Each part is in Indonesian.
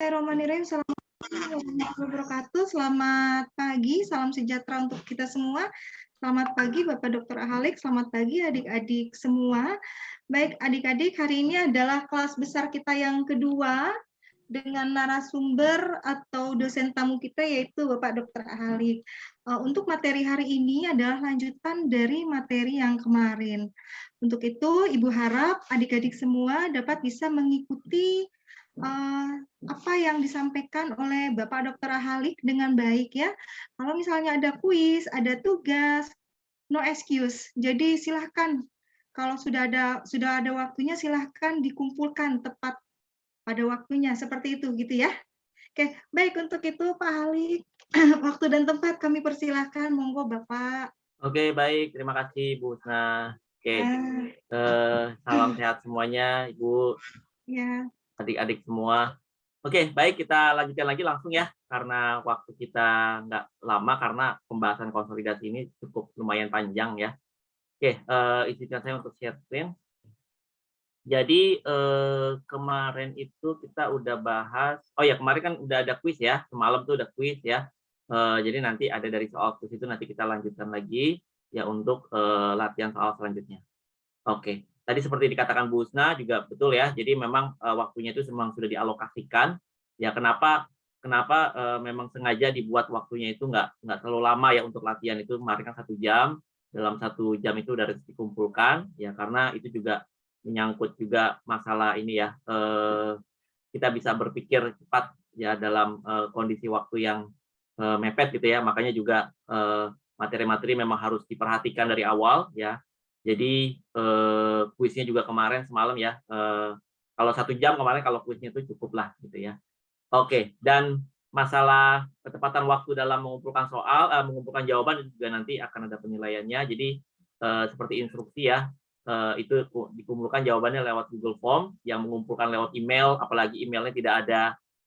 Bismillahirrahmanirrahim. Assalamualaikum warahmatullahi wabarakatuh. Selamat pagi, salam sejahtera untuk kita semua. Selamat pagi Bapak Dr. Ahalik, selamat pagi adik-adik semua. Baik adik-adik, hari ini adalah kelas besar kita yang kedua dengan narasumber atau dosen tamu kita yaitu Bapak Dr. Ahalik. Untuk materi hari ini adalah lanjutan dari materi yang kemarin. Untuk itu, Ibu harap adik-adik semua dapat bisa mengikuti apa yang disampaikan oleh Bapak Dr. Ahalik dengan baik ya. Kalau misalnya ada kuis, ada tugas, no excuse. Jadi silahkan kalau sudah ada waktunya silahkan dikumpulkan tepat pada waktunya seperti itu gitu ya. Oke, baik untuk itu Pak Halik, waktu dan tempat kami persilahkan, monggo Bapak. Oke, baik. Terima kasih, Bu Husna. Oke, salam sehat semuanya, Ibu, Ya. adik-adik semua. Oke, baik. Kita lanjutkan lagi langsung ya, karena waktu kita nggak lama, karena pembahasan konsolidasi ini cukup lumayan panjang ya. Oke, izinkan saya untuk share screen. Jadi, kemarin itu kita udah bahas, oh ya, kemarin kan udah ada kuis ya, semalam tuh udah kuis ya. Jadi nanti ada dari soal kuis itu nanti kita lanjutkan lagi ya untuk latihan soal selanjutnya. Oke, tadi seperti dikatakan Bu Husna juga betul ya. Jadi memang waktunya itu memang sudah dialokasikan. Ya kenapa memang sengaja dibuat waktunya itu nggak terlalu lama ya untuk latihan itu. Kemarin kan 1 jam. Dalam 1 jam itu udah harus dikumpulkan ya karena itu juga menyangkut juga masalah ini ya. Kita bisa berpikir cepat ya dalam kondisi waktu yang mepet gitu ya. Makanya juga materi-materi memang harus diperhatikan dari awal ya. Jadi kuisnya juga kemarin semalam ya. Kalau 1 jam kemarin kalau kuisnya itu cukup lah gitu ya. Oke, dan masalah ketepatan waktu dalam mengumpulkan soal, mengumpulkan jawaban itu juga nanti akan ada penilaiannya. Jadi seperti instruksi ya, itu dikumpulkan jawabannya lewat Google Form, yang mengumpulkan lewat email, apalagi emailnya tidak ada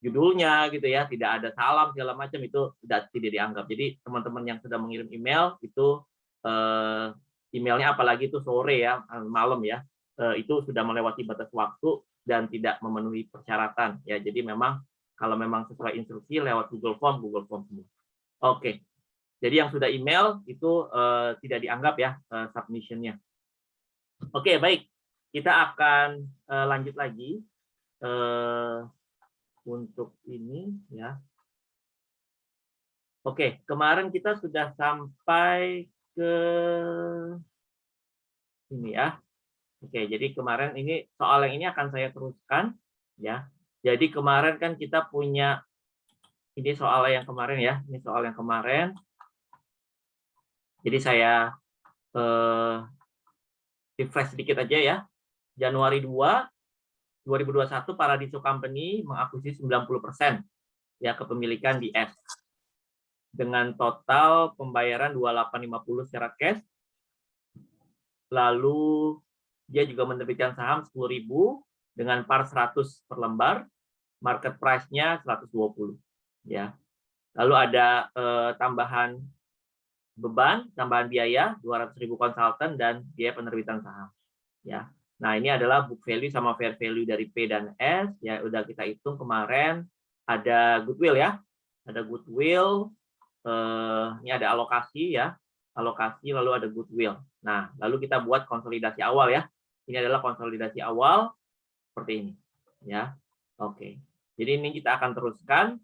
judulnya gitu ya, tidak ada salam segala macam itu tidak dianggap. Jadi teman-teman yang sudah mengirim email itu emailnya apalagi itu sore ya, malam ya, itu sudah melewati batas waktu dan tidak memenuhi persyaratan ya. Jadi memang kalau memang sesuai instruksi lewat Google Form semua. Oke, jadi yang sudah email itu tidak dianggap ya submission-nya. Oke, baik. Kita akan lanjut lagi untuk ini ya. Oke, kemarin kita sudah sampai ke ini ya. Oke, jadi kemarin ini soal yang ini akan saya teruskan ya. Jadi kemarin kan kita punya ini soal yang kemarin ya, ini soal yang kemarin. Jadi saya refresh sedikit aja ya. Januari 2, 2021 Paradiso Company mengakuisisi 90% ya kepemilikan di S. Dengan total pembayaran 2850 secara cash. Lalu dia juga menerbitkan saham 10.000 dengan par 100 per lembar, market price-nya 120 ya. Lalu ada tambahan beban, tambahan biaya 200.000 konsultan dan biaya penerbitan saham ya. Nah, ini adalah book value sama fair value dari P dan S ya, udah kita hitung kemarin. Ada goodwill ya. Ada goodwill, ini ada alokasi ya. Alokasi lalu ada goodwill. Nah, lalu kita buat konsolidasi awal ya. Ini adalah konsolidasi awal seperti ini ya. Oke. Jadi ini kita akan teruskan.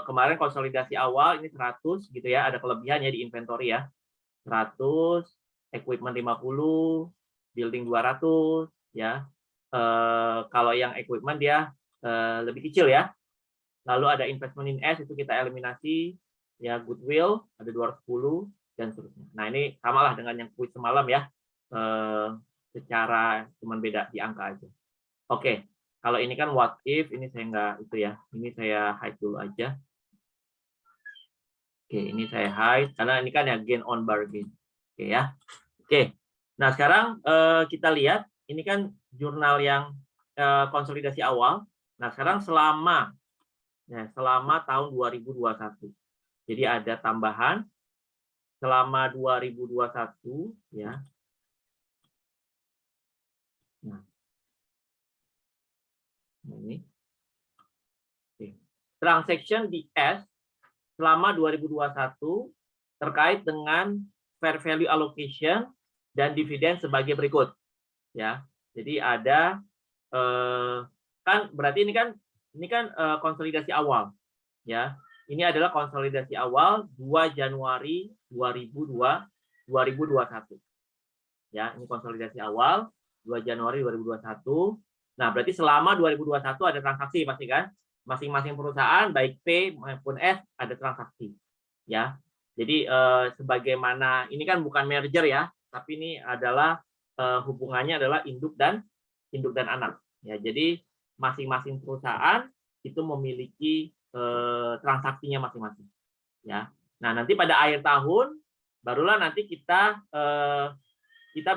Kemarin konsolidasi awal ini 100 gitu ya, ada kelebihannya di inventory ya. 100, equipment 50, building 200 ya. Kalau yang equipment dia lebih kecil ya. Lalu ada investment in S itu kita eliminasi ya, goodwill ada 210 dan seterusnya. Nah, ini samalah dengan yang kuis semalam ya. Secara cuman beda di angka aja. Oke. Kalau ini kan what if, ini saya nggak itu ya. Ini saya hide dulu aja. Oke, ini saya hide karena ini kan ya gain on bargain. Oke ya. Oke. Nah, sekarang kita lihat ini kan jurnal yang konsolidasi awal. Nah, sekarang selama tahun 2021. Jadi ada tambahan selama 2021 ya. Nah, ini Oke. Transaction di S selama 2021 terkait dengan fair value allocation dan dividen sebagai berikut. Ya, jadi ada kan berarti ini kan konsolidasi awal, ya. Ini adalah konsolidasi awal 2 Januari 2021. Ya, ini konsolidasi awal 2 Januari 2021. Nah, berarti selama 2021 ada transaksi pasti kan? Masing-masing perusahaan baik P maupun S ada transaksi. Ya. Jadi sebagaimana ini kan bukan merger ya, tapi ini adalah hubungannya adalah induk dan anak. Ya, jadi masing-masing perusahaan itu memiliki transaksinya masing-masing. Ya. Nah, nanti pada akhir tahun barulah nanti kita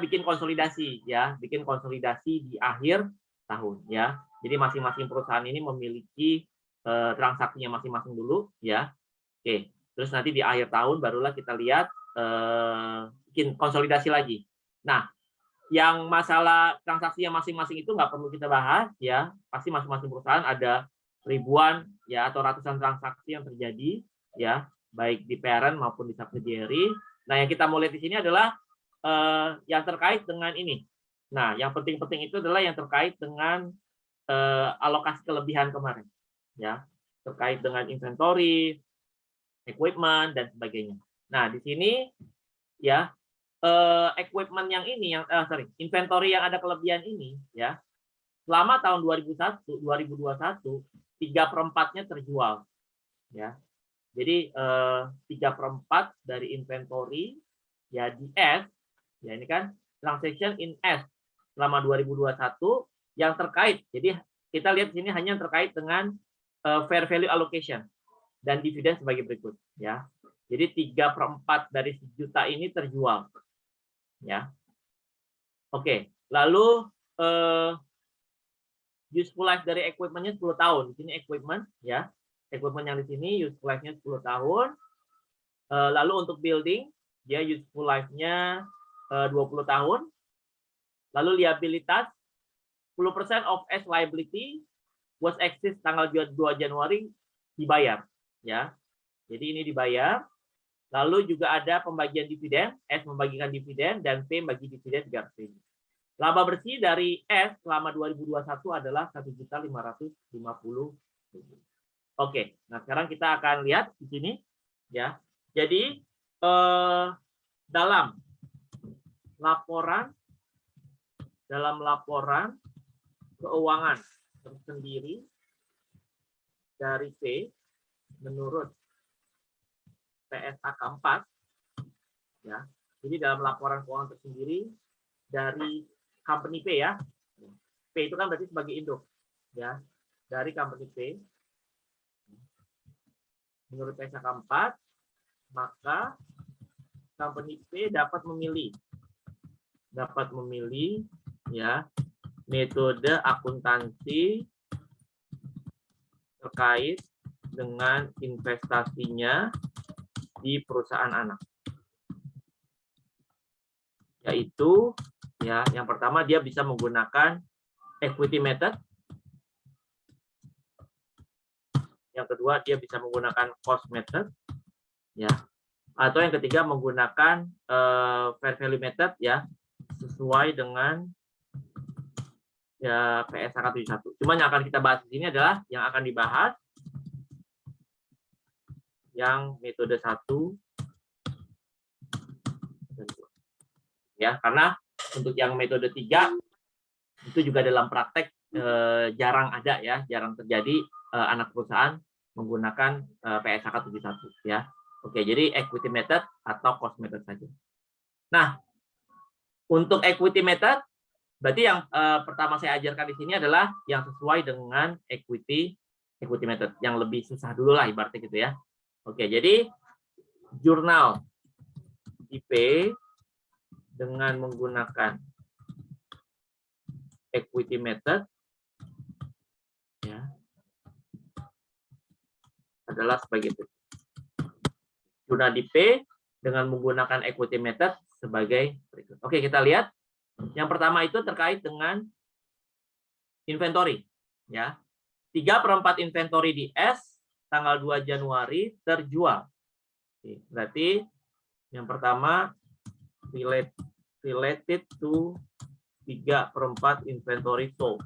bikin konsolidasi ya, bikin konsolidasi di akhir tahun ya. Jadi masing-masing perusahaan ini memiliki transaksinya masing-masing dulu ya. Oke, terus nanti di akhir tahun barulah kita lihat bikin konsolidasi lagi. Nah, yang masalah transaksi yang masing-masing itu nggak perlu kita bahas ya, pasti masing-masing perusahaan ada ribuan ya atau ratusan transaksi yang terjadi ya, baik di parent maupun di subsidiary. Nah, yang kita mau lihat di sini adalah yang terkait dengan ini. Nah, yang penting-penting itu adalah yang terkait dengan alokasi kelebihan kemarin ya, terkait dengan inventory, equipment dan sebagainya. Nah, di sini ya equipment yang ini inventory yang ada kelebihan ini ya, selama tahun 2021 3/4-nya terjual ya. Jadi 3/4 dari inventory ya di S ya, ini kan transaction in S selama 2021 yang terkait. Jadi kita lihat sini hanya yang terkait dengan fair value allocation dan dividen sebagai berikut ya. Jadi 3/4 dari 1 juta ini terjual. Ya. Oke, lalu useful life dari equipment-nya 10 tahun. Di sini equipment ya. Equipment yang di sini useful life-nya 10 tahun. Lalu untuk building dia useful life-nya 20 tahun. Lalu liabilitas 10% of S liability was exist tanggal 2 Januari dibayar ya. Jadi ini dibayar. Lalu juga ada pembagian dividen, S membagikan dividen dan P membagi dividen 300.000. Laba bersih dari S selama 2021 adalah 1.550.000. Oke, nah sekarang kita akan lihat di sini ya. Jadi dalam laporan keuangan tersendiri dari P menurut PSAK 4 ya. Jadi dalam laporan keuangan tersendiri dari company P ya. P itu kan berarti sebagai induk ya. Dari company P menurut PSAK 4 maka company P dapat memilih ya metode akuntansi terkait dengan investasinya di perusahaan anak, yaitu ya yang pertama dia bisa menggunakan equity method, yang kedua dia bisa menggunakan cost method ya, atau yang ketiga menggunakan fair value method ya sesuai dengan ya PSAK 71. Cuma yang akan kita bahas di sini adalah yang akan dibahas yang metode 1 dan 2. Ya, karena untuk yang metode 3 itu juga dalam praktek jarang ada ya, jarang terjadi anak perusahaan menggunakan PSAK 71 ya. Oke, jadi equity method atau cost method saja. Nah, untuk equity method berarti yang pertama saya ajarkan di sini adalah yang sesuai dengan equity method, yang lebih susah dulu lah ibaratnya gitu ya. Oke, jadi jurnal IP dengan menggunakan equity method ya adalah sebagai itu. Jurnal IP dengan menggunakan equity method sebagai berikut. Oke, kita lihat. Yang pertama itu terkait dengan inventory ya. 3/4 inventory di S tanggal 2 Januari terjual. Oke, berarti yang pertama related to 3/4 inventory sold.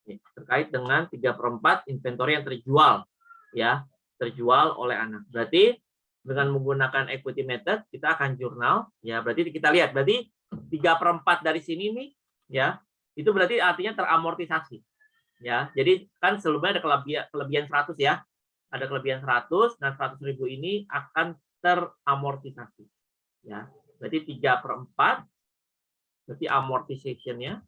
Oke, terkait dengan 3/4 inventory yang terjual, ya, terjual oleh anak. Berarti dengan menggunakan equity method kita akan jurnal, ya. Berarti kita lihat, berarti 3/4 dari sini nih, ya, itu berarti artinya teramortisasi, ya. Jadi kan sebelumnya ada kelebihan 100 ya, ada kelebihan 100, dan 100.000 ini akan teramortisasi, ya. Berarti 3/4, berarti amortization-nya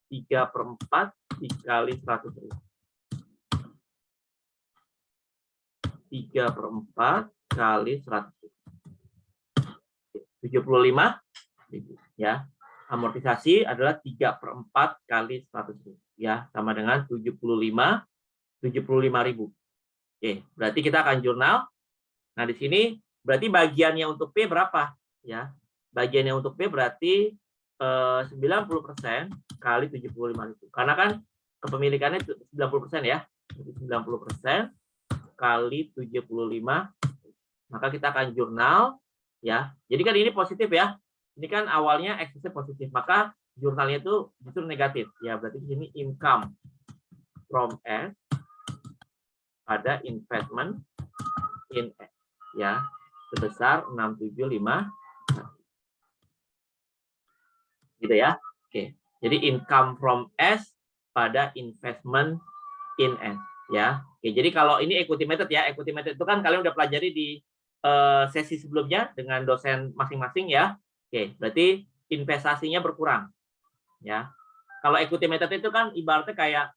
3/4 dikali 100.000. 3/4 kali 100.000. 75.000, ya. Amortisasi adalah 3/4 kali 100.000, ya, sama dengan 75.000. Oke, berarti kita akan jurnal. Nah, di sini berarti bagiannya untuk P berapa, ya? Bagiannya untuk P berarti 90% kali 75.000. Karena kan kepemilikannya 90% ya. 90% kali 75, maka kita akan jurnal, ya. Jadi kan ini positif ya. Ini kan awalnya eksesnya positif, maka jurnalnya itu justru negatif, ya. Berarti di sini income from S pada investment in S, ya, sebesar 675, gitu ya. Oke. Jadi income from S pada investment in S, ya. Oke, jadi kalau ini equity method ya, equity method itu kan kalian udah pelajari di sesi sebelumnya dengan dosen masing-masing ya. Oke, berarti investasinya berkurang, ya. Kalau equity method itu kan ibaratnya kayak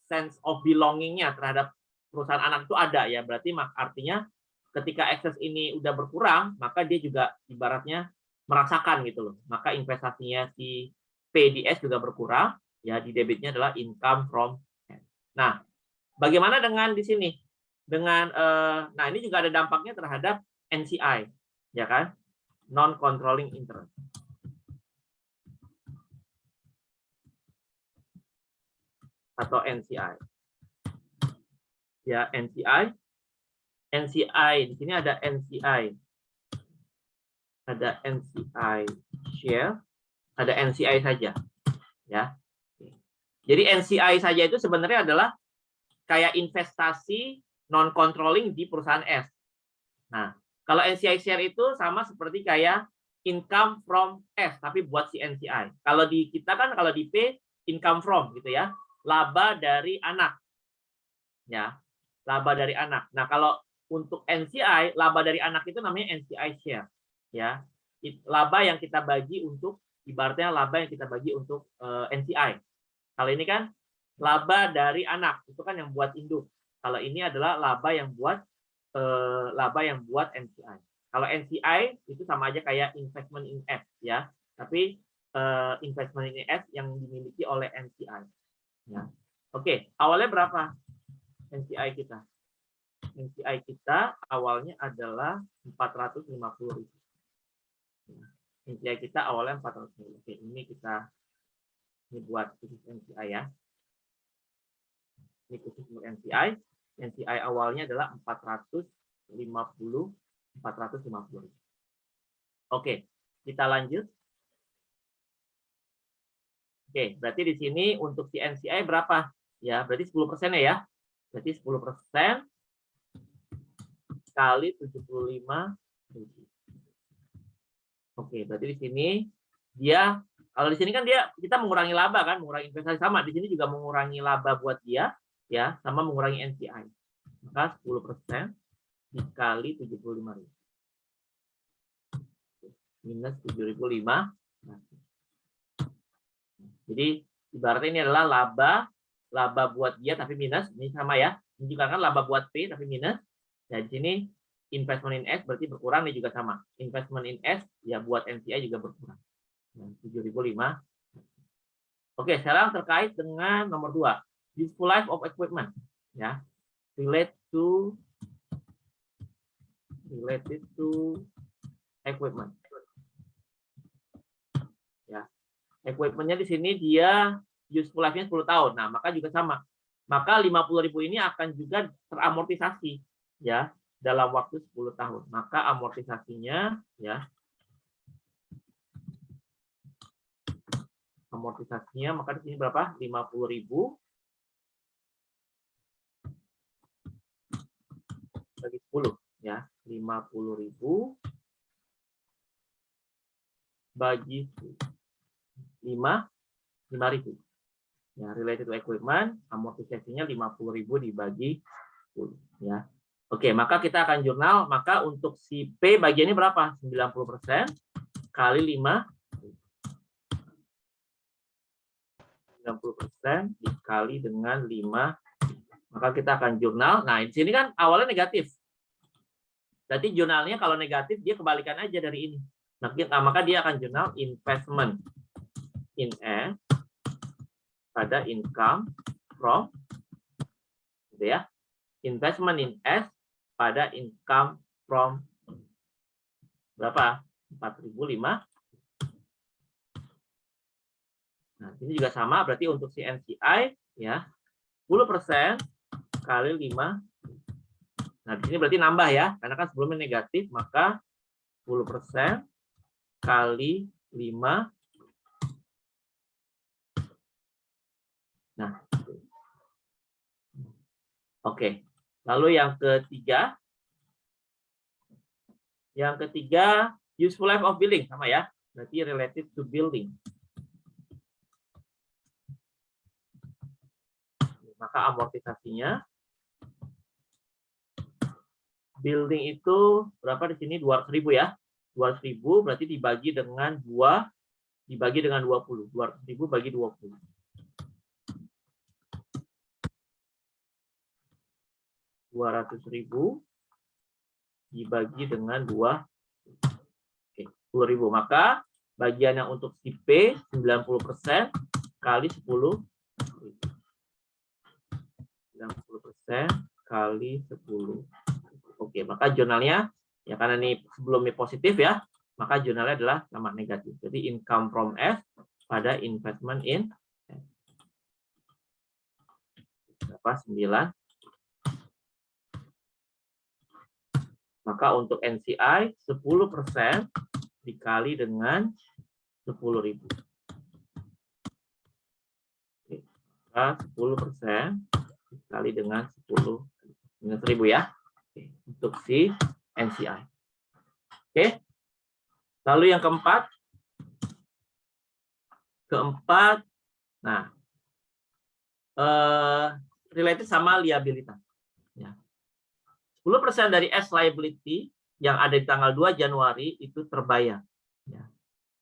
sense of belonging-nya terhadap perusahaan anak itu ada ya. Berarti artinya ketika akses ini udah berkurang, maka dia juga ibaratnya merasakan gitu loh. Maka investasinya si PDS juga berkurang, ya, di debitnya adalah income from S. Nah, bagaimana dengan di sini? Dengan nah ini juga ada dampaknya terhadap NCI, ya kan? Non controlling interest. Atau NCI. Ya, NCI. NCI di sini ada NCI. Ada NCI share, ada NCI saja, ya. Jadi NCI saja itu sebenarnya adalah kayak investasi non controlling di perusahaan S. Nah, kalau NCI share itu sama seperti kayak income from S tapi buat si NCI. Kalau di kita kan kalau di P income from gitu ya, laba dari anak. Ya, laba dari anak. Nah, kalau untuk NCI, laba dari anak itu namanya NCI share. Ya, laba yang kita bagi untuk, ibaratnya laba yang kita bagi untuk NCI. Kalau ini kan laba dari anak, itu kan yang buat induk. Kalau ini adalah laba yang buat NCI. Kalau NCI itu sama aja kayak investment in S ya, tapi investment in S yang dimiliki oleh NCI. Ya. Oke, awalnya berapa NCI kita? NCI kita awalnya adalah 450.000. NCI kita awalnya 450.000. Oke, ini buat khusus NCI ya. Ini khusus untuk NCI. NCI awalnya adalah 450. Oke, kita lanjut. Oke, berarti di sini untuk si NCI berapa? Ya, berarti 10% ya. Berarti 10% kali 75.000. Oke, berarti di sini dia, kalau di sini kan kita mengurangi laba kan, mengurangi investasi, sama di sini juga mengurangi laba buat dia ya, sama mengurangi NCI. Maka 10% dikali 75.000. Minus 7.005. Jadi ibaratnya ini adalah laba buat dia tapi minus, ini sama ya. Ini juga kan laba buat P tapi minus. Nah, di sini investment in S berarti berkurang, ini juga sama. Investment in S ya buat NCI juga berkurang. 7.005. Oke, sekarang terkait dengan nomor 2, useful life of equipment ya. Related to equipment. ya. Equipment-nya di sini dia useful life-nya 10 tahun. Nah, maka juga sama. Maka 50.000 ini akan juga teramortisasi ya dalam waktu 10 tahun. Maka amortisasinya ya. Amortisasinya maka di sini berapa? 50.000 bagi 10 ya. 50.000 bagi 5.000. Ya, related to equipment, amortisasinya 50.000 dibagi 10 ya. Oke, maka kita akan jurnal, maka untuk si P bagiannya berapa? 90% kali 5 90% dikali dengan 5. Maka kita akan jurnal. Nah, di sini kan awalnya negatif. Berarti jurnalnya kalau negatif dia kebalikan aja dari ini. Nah, maka dia akan jurnal investment in S pada income from, gitu ya. Investment in S pada income from berapa? 4.005. Nah, ini juga sama, berarti untuk si NCI ya 10% kali 5. Nah, di sini berarti nambah ya, karena kan sebelumnya negatif, maka 10% kali 5. Nah, oke. Lalu yang ketiga, useful life of building, sama ya, berarti related to building. Maka amortisasinya building itu berapa di sini? 200.000 ya. 200.000 berarti dibagi dengan 2, dibagi dengan 20. 200.000 bagi 20. 200.000 dibagi dengan 2. Oke, 10.000. Maka bagiannya untuk si P 90% kali 10. 90% kali 10. Oke, maka jurnalnya ya karena ini sebelumnya positif ya, maka jurnalnya adalah sama negatif. Jadi income from S pada investment in S. Berapa? 9. Maka untuk NCI 10% dikali dengan 10.000. Maka 10% dikali dengan 10.000 ya. Untuk si NCI. Oke. Lalu yang keempat. Nah, related sama liabilitas. Ya. 10% dari S liability yang ada di tanggal 2 Januari itu terbayar. Ya.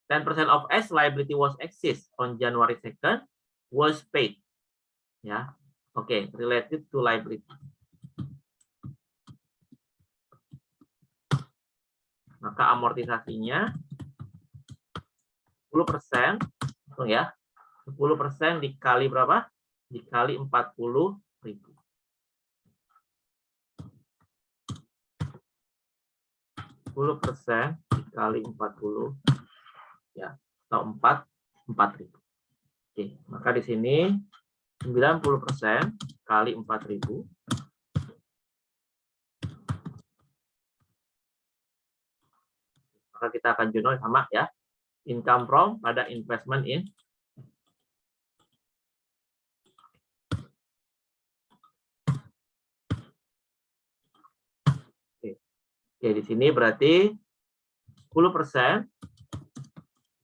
10% of S liability was exist on January 2nd was paid. Ya. Oke, related to liability. Maka amortisasinya 10%, ya. 10% dikali berapa? Dikali 40.000. 10% dikali 40 ya, atau 4.000. Oke, maka di sini 90% kali 4.000 maka kita akan jurnal sama ya, income from pada investment in. Oke, di sini berarti 10%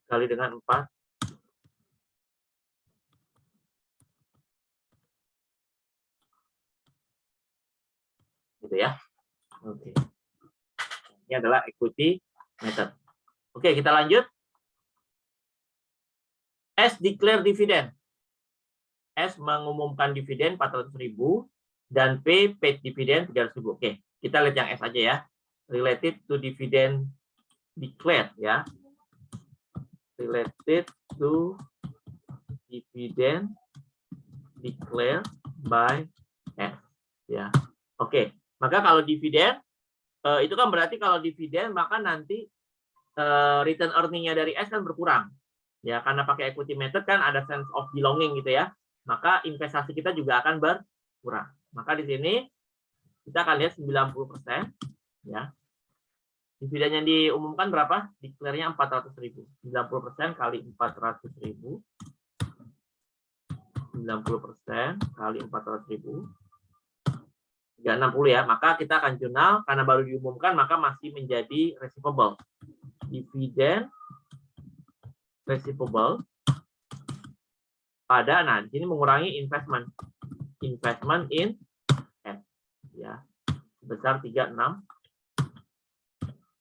kali dengan 4. Gitu ya. Oke. Ini adalah equity method. Oke, kita lanjut. S declare dividend. S mengumumkan dividen 400.000 dan P paid dividend 300.000. Oke, kita lihat yang S aja ya. Related to dividend declared ya. Related to dividend declared by S ya. Oke, maka kalau dividen itu kan berarti kalau dividen maka nanti return earning-nya dari S kan berkurang Ya, karena pakai equity method kan ada sense of belonging gitu ya. Maka investasi kita juga akan berkurang. Maka di sini kita akan lihat 90% ya. Dividen yang diumumkan berapa? Declare-nya 400.000. 90% kali 400.000. 90% kali 400.000. 360 ya. Maka kita akan jurnal karena baru diumumkan maka masih menjadi receivable. Dividen receivable pada di sini mengurangi investment in S ya sebesar 36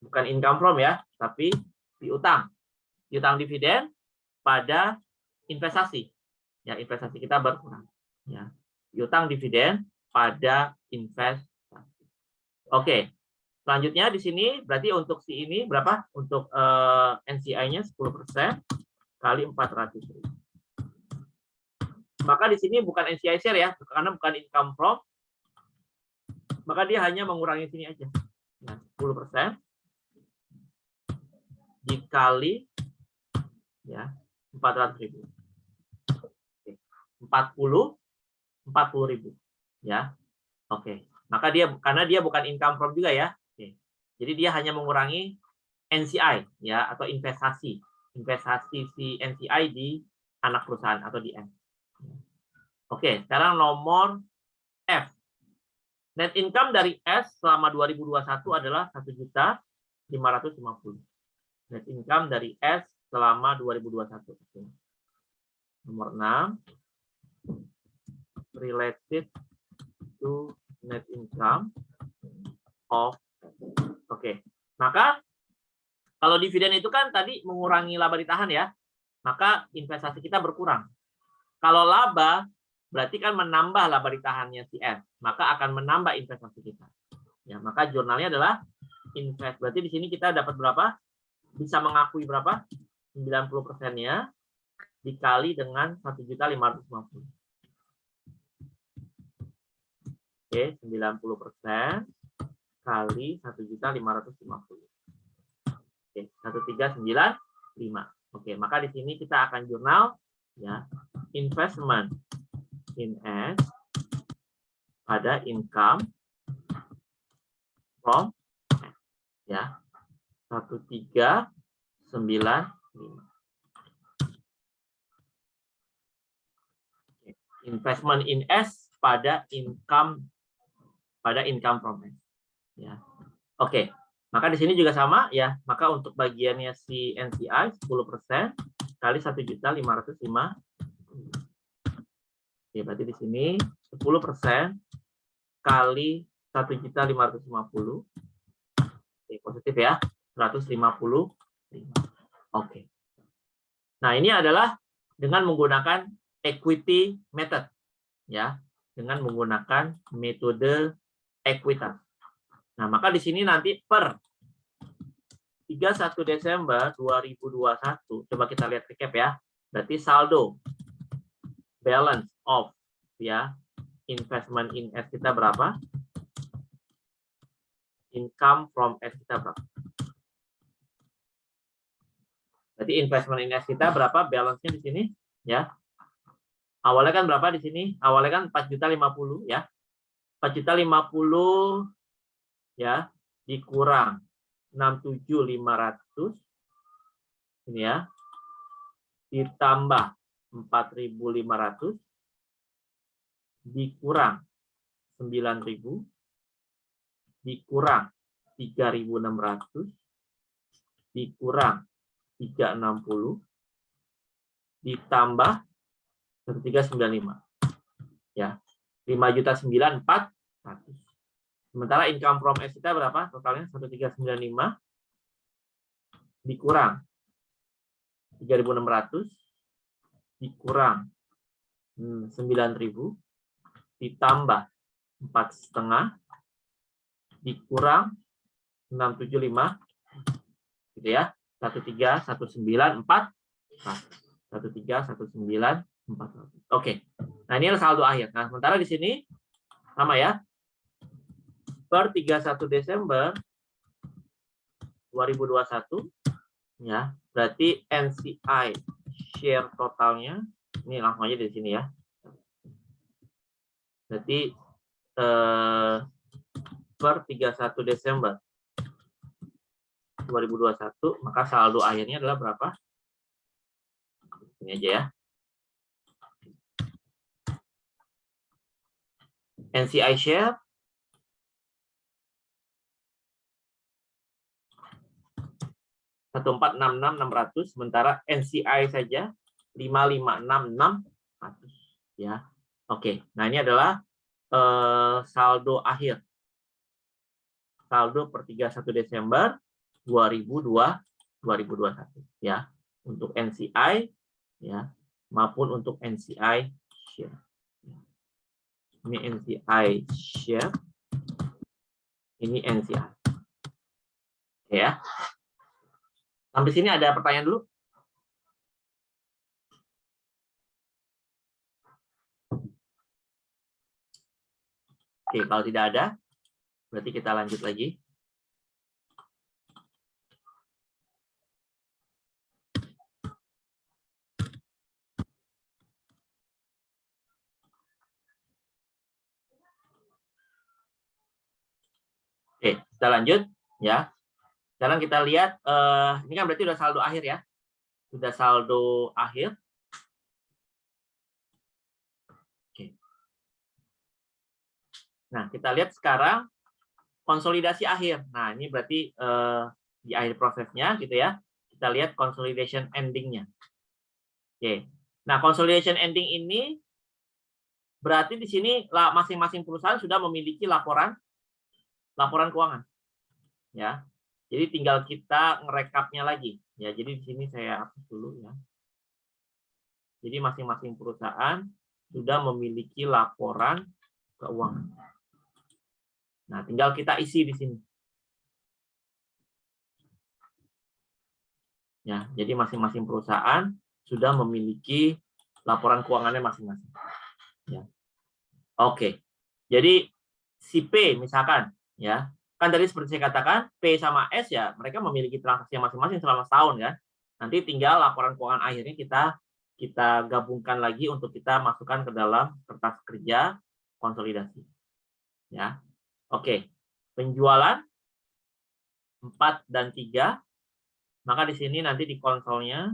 bukan income from ya tapi piutang dividen pada investasi ya investasi kita berkurang ya piutang dividen pada investasi. Oke. Selanjutnya di sini berarti untuk si ini berapa? Untuk NCI-nya 10% kali 400.000. Maka di sini bukan NCI share ya, karena bukan income from. Maka dia hanya mengurangi sini aja. Nah, 10% dikali ya 400.000. 40.000 ya. Oke. Maka dia karena dia bukan income from juga ya. Jadi dia hanya mengurangi NCI ya atau investasi si NCI di anak perusahaan atau di M. Oke, sekarang nomor F. Net income dari S selama 2021 adalah 1.550.000. Net income dari S selama 2021. Nomor 6 related to net income of Oke, maka kalau dividen itu kan tadi mengurangi laba ditahan ya, maka investasi kita berkurang. Kalau laba berarti kan menambah laba ditahannya si S, maka akan menambah investasi kita. Ya, maka jurnalnya adalah invest. Berarti di sini kita dapat berapa? Bisa mengakui berapa? 90%-nya dikali dengan 1.550.000. Oke, 90% kali 1.550.000. Oke, 1395. Oke, maka di sini kita akan jurnal ya, investment in S pada income from ya 1395. Investment in S pada income from S. Ya. Oke. Maka di sini juga sama ya. Maka untuk bagiannya si NCI 10% kali 1.550.000. Oke, berarti di sini 10% kali 1.550.000. Oke, positif ya. 150.000. Oke. Nah, ini adalah dengan menggunakan equity method ya. Dengan menggunakan metode ekuitas. Nah, maka di sini nanti per 31 Desember 2021, coba kita lihat recap ya. Berarti saldo balance of ya investment in S kita berapa? Income from S kita berapa? Berarti investment in S kita berapa? Balance-nya di sini ya. Awalnya kan berapa di sini? Awalnya kan 4.050 ya. 4.050 ya dikurang 67.500 ini ya ditambah 4.500 dikurang 9.000 dikurang 3.600 dikurang 360 ditambah 1395 ya 5.904.400. Sementara income from S kita berapa? Totalnya 1395 dikurang 3.600 dikurang 9.000 ditambah 4,5 dikurang 675 gitu ya. 13.194 13.194. Oke. Nah, ini adalah saldo akhir. Nah, sementara di sini sama ya. Per 31 Desember 2021 Ya, berarti NCI share totalnya ini langsung aja di sini ya. Berarti per 31 Desember 2021, maka saldo akhirnya adalah berapa? Ini aja ya. NCI share 1.466.600, sementara NCI saja 5.566.100 ya. Oke, nah ini adalah saldo akhir. Saldo per 31 Desember 2021 ya. Untuk NCI ya maupun untuk NCI share. Ini NCI share. Ini NCI. Oke ya. Sampai sini ada pertanyaan dulu? Oke, kalau tidak ada, berarti kita lanjut lagi. Oke, kita lanjut ya. Sekarang kita lihat, ini kan berarti udah saldo akhir ya. Sudah saldo akhir. Oke. Nah, kita lihat sekarang konsolidasi akhir. Nah, ini berarti di akhir prosesnya gitu ya. Kita lihat consolidation ending-nya. Oke. Nah, consolidation ending ini berarti di sini masing-masing perusahaan sudah memiliki laporan keuangan. Ya. Jadi tinggal kita ngerekapnya lagi. Ya, jadi di sini saya hapus dulu ya. Jadi masing-masing perusahaan sudah memiliki laporan keuangan. Nah, tinggal kita isi di sini. Ya, jadi masing-masing perusahaan sudah memiliki laporan keuangannya masing-masing. Ya. Oke. Jadi si P misalkan, ya, kan tadi seperti saya katakan P sama S ya mereka memiliki transaksi masing-masing selama setahun ya. Nanti tinggal laporan keuangan akhirnya kita gabungkan lagi untuk kita masukkan ke dalam kertas kerja konsolidasi. Ya. Oke. Penjualan 4 dan 3. Maka di sini nanti di konsolnya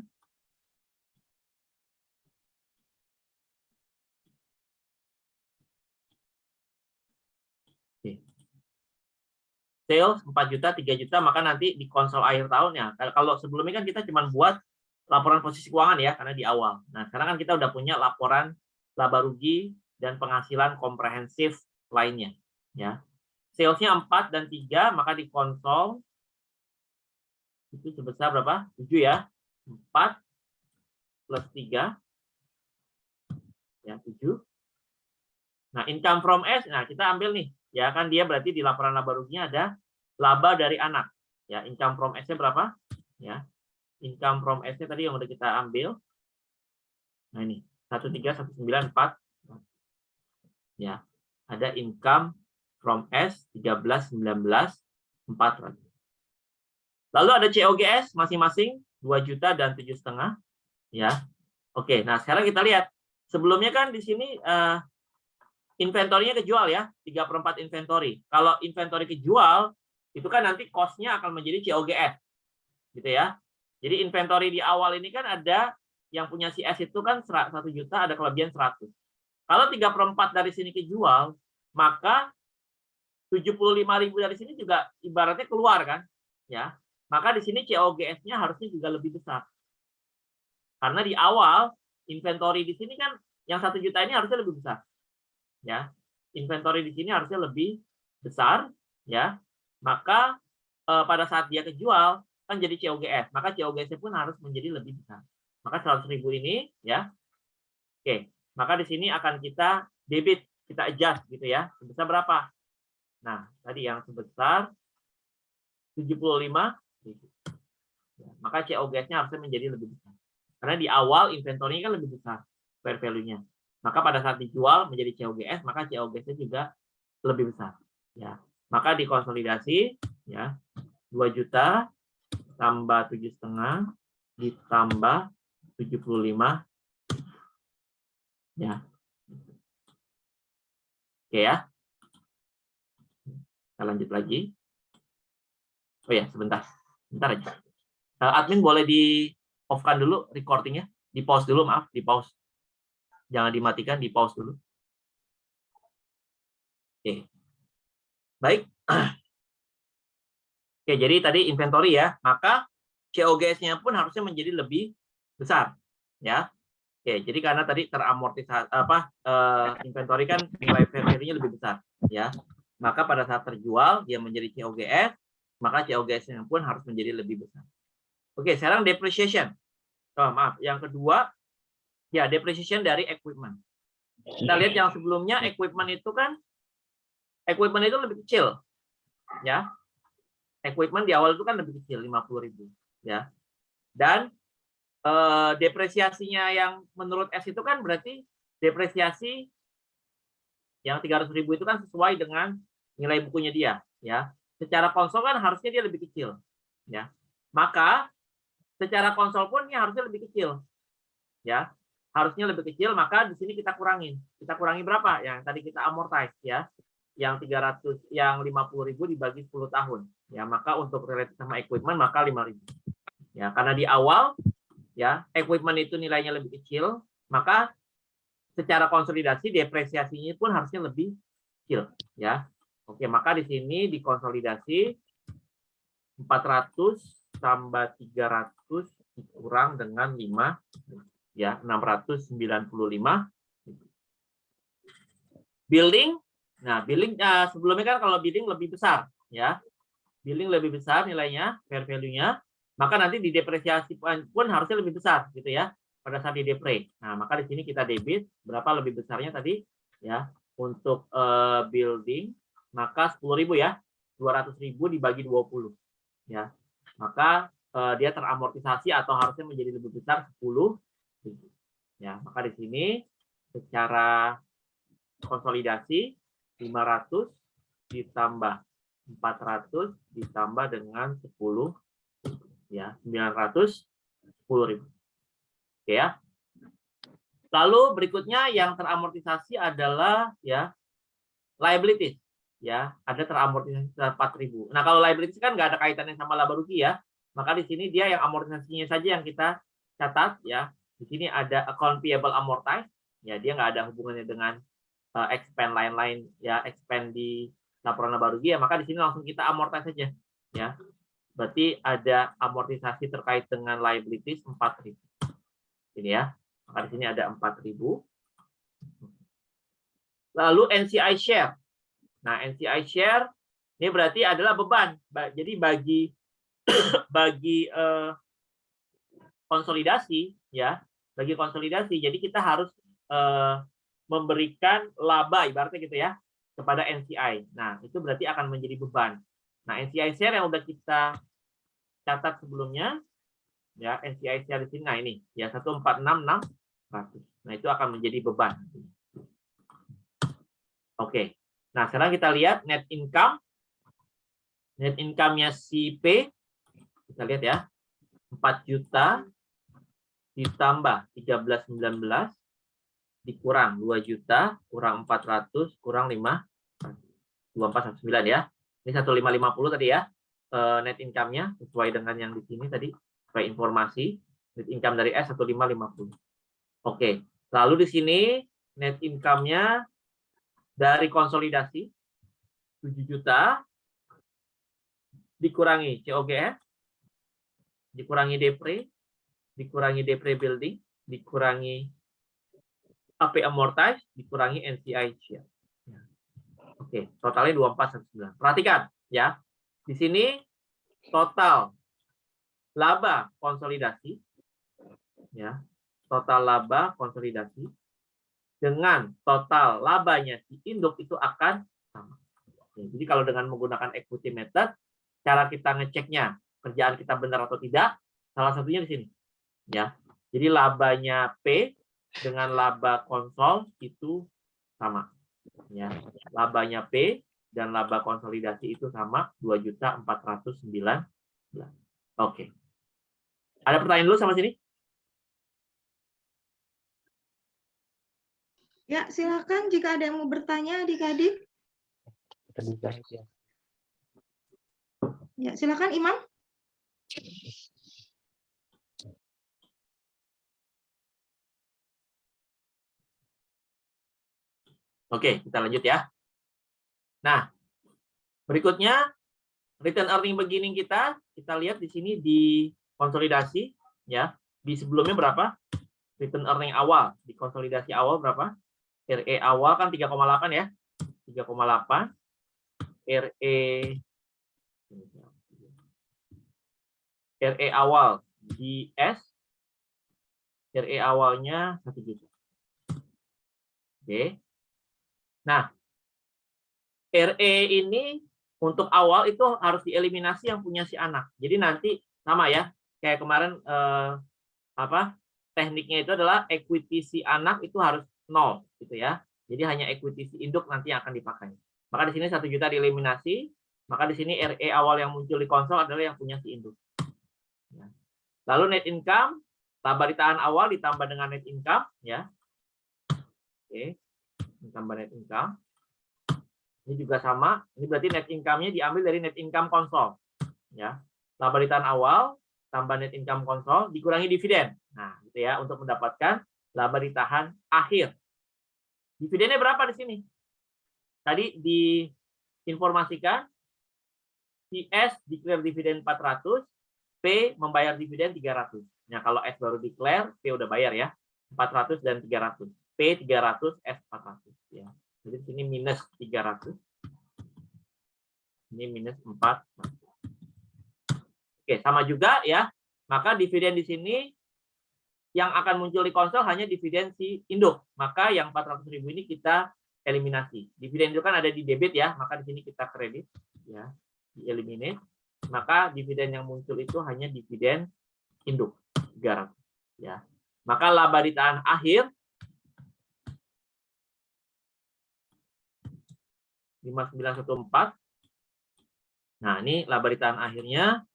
sales 4 juta, 3 juta, maka nanti di konsol akhir tahunnya. Kalau sebelumnya kan kita cuma buat laporan posisi keuangan ya, karena di awal. Nah, sekarang kan kita udah punya laporan laba rugi dan penghasilan komprehensif lainnya. Ya. Salesnya 4 dan 3, maka di konsol itu sebesar berapa? 7 ya. 4 plus 3. Ya, 7. Nah, income from S, nah kita ambil nih. Ya kan dia berarti di laporan laba ruginya ada laba dari anak. Ya, income from S-nya berapa? Ya. Income from S-nya tadi yang udah kita ambil. Nah, ini 131944. Ya. Ada income from S 1319,400. Lalu ada COGS masing-masing 2 juta dan 7,5, ya. Oke, nah sekarang kita lihat. Sebelumnya kan di sini inventory-nya kejual ya, 3/4 inventory. Kalau inventory kejual, itu kan nanti cost-nya akan menjadi COGS. Gitu ya. Jadi inventory di awal ini kan ada yang punya si S itu kan 1 juta, ada kelebihan 100. Kalau 3/4 dari sini kejual, maka 75.000 dari sini juga ibaratnya keluar kan, ya. Maka di sini COGS-nya harusnya juga lebih besar. Karena di awal inventory di sini kan yang 1 juta ini harusnya lebih besar. Ya. Inventory di sini harusnya lebih besar, ya. Maka pada saat dia kejual kan jadi COGS, maka COGS-nya pun harus menjadi lebih besar. Maka 100.000 ini ya. Oke, maka di sini akan kita debit, kita adjust gitu ya. Sebesar berapa? Nah, tadi yang sebesar 75.000. Ya, maka COGS-nya harusnya menjadi lebih besar. Karena di awal inventory kan lebih besar fair value-nya. Maka pada saat dijual menjadi COGS, maka COGS-nya juga lebih besar. Ya. Maka dikonsolidasi ya 2 juta tambah 7,5 ditambah 75 ya. Oke ya. Kita lanjut lagi. Oh ya, sebentar aja. Admin boleh di off-kan dulu recordingnya, di pause dulu, maaf, di pause. Jangan dimatikan, di pause dulu. Oke. Baik. Oke, jadi tadi inventory ya, maka COGS-nya pun harusnya menjadi lebih besar, ya. Oke, jadi karena tadi teramortisasi inventory kan nilai fair value-nya lebih besar, ya. Maka pada saat terjual dia menjadi COGS, maka COGS-nya pun harus menjadi lebih besar. Oke, sekarang depreciation. Oh, maaf, yang kedua ya depreciation dari equipment. Kita lihat yang sebelumnya equipment itu lebih kecil, ya. Equipment di awal itu kan lebih kecil, 50.000, ya. Dan depresiasinya yang menurut S itu kan berarti depresiasi yang 300.000 itu kan sesuai dengan nilai bukunya dia, ya. Secara konsol kan harusnya dia lebih kecil, ya. Maka secara konsol pun ini harusnya lebih kecil, ya. Harusnya lebih kecil, maka di sini kita kurangin. Kita kurangi berapa? Yang tadi kita amortize, ya. Yang 50.000 dibagi 10 tahun. Ya, maka untuk related sama equipment maka 5.000. Ya, karena di awal ya, equipment itu nilainya lebih kecil, maka secara konsolidasi depresiasinya pun harusnya lebih kecil, ya. Oke, maka di sini dikonsolidasi 400 tambah 300 dikurang dengan 5, ya, 695. Building, nah building sebelumnya kan kalau building lebih besar, ya. Building lebih besar nilainya, fair value-nya, maka nanti di depresiasi pun harusnya lebih besar gitu ya pada saat di depre. Nah, maka di sini kita debit berapa lebih besarnya tadi ya untuk building, maka 10.000 ya. 200.000 dibagi 20 ya. Maka dia teramortisasi atau harusnya menjadi lebih besar 10.000. Ya, maka di sini secara konsolidasi 500 ditambah 400 ditambah dengan 10 ya 910.000. Oke ya. Lalu berikutnya yang teramortisasi adalah ya liabilities ya, ada teramortisasi 4.000. Nah, kalau liabilities kan nggak ada kaitannya sama laba rugi ya. Maka di sini dia yang amortisasinya saja yang kita catat ya. Di sini ada account payable amortized ya, dia nggak ada hubungannya dengan expand lain-lain ya, expand di laporan laba rugi ya, maka di sini langsung kita amortis saja ya. Berarti ada amortisasi terkait dengan liabilities 4.000. Ini ya. Maka di sini ada 4.000. Lalu NCI share. Nah, NCI share ini berarti adalah beban. Jadi bagi konsolidasi ya, bagi konsolidasi. Jadi kita harus memberikan laba ibaratnya gitu ya kepada NCI. Nah, itu berarti akan menjadi beban. Nah, NCI share yang udah kita catat sebelumnya ya, NCI share di sini. Nah, ini ya 146.600. Nah, itu akan menjadi beban. Oke. Nah, sekarang kita lihat net income. Net income-nya si P. Kita lihat ya. 4 juta ditambah 1319 dikurang 2 juta kurang 400 kurang 5 2419 ya. Ini 1550 tadi ya. Net income-nya sesuai dengan yang di sini tadi, sesuai informasi. Net income dari S 1550. Oke. Lalu di sini net income-nya dari konsolidasi 7 juta dikurangi COGS, dikurangi depre building, dikurangi AP amortize, dikurangi NCI share. Oke, totalnya 2419. Perhatikan ya. Di sini total laba konsolidasi ya. Total laba konsolidasi dengan total labanya si induk itu akan sama. Ya, jadi kalau dengan menggunakan equity method, cara kita ngeceknya kerjaan kita benar atau tidak, salah satunya di sini. Ya. Jadi labanya P dengan laba konsol itu sama. Ya. Labanya P dan laba konsolidasi itu sama 2.409. Oke. Ada pertanyaan dulu sama sini? Ya, silakan jika ada yang mau bertanya adik-adik. Ya, silakan Imam. Oke, kita lanjut ya. Nah, berikutnya return earning beginning kita lihat di sini di konsolidasi ya. Di sebelumnya berapa? Return earning awal, di konsolidasi awal berapa? RE awal kan 3,8 ya. 3,8. RE awal di S, RE awalnya 1 juta. Oke. Nah, RE ini untuk awal itu harus dieliminasi yang punya si anak. Jadi nanti sama ya, kayak kemarin tekniknya itu adalah equity si anak itu harus 0 gitu ya. Jadi hanya equity si induk nanti yang akan dipakai. Maka di sini 1 juta dieliminasi, maka di sini RE awal yang muncul di konsol adalah yang punya si induk. Lalu net income, laba ditahan awal ditambah dengan net income ya. Oke. Ditambah net income. Ini juga sama, ini berarti net income-nya diambil dari net income konsol. Ya. Laba ditahan awal, tambah net income konsol, dikurangi dividen. Nah, gitu ya, untuk mendapatkan laba ditahan akhir. Dividennya berapa di sini? Tadi diinformasikan, CS declare dividen 400, P membayar dividen 300. Nah, kalau S baru declare, P udah bayar ya. 400 dan 300. P 300, S 400. Ya. Jadi di sini minus 300. Ini minus 4. Oke, sama juga ya. Maka dividen di sini yang akan muncul di konsol hanya dividen si induk. Maka yang 400.000 ini kita eliminasi. Dividen itu kan ada di debit ya, maka di sini kita kredit ya, dieliminate. Maka dividen yang muncul itu hanya dividen induk 300 ya. Maka laba ditahan akhir 5914. Nah, ini laba ditahan akhirnya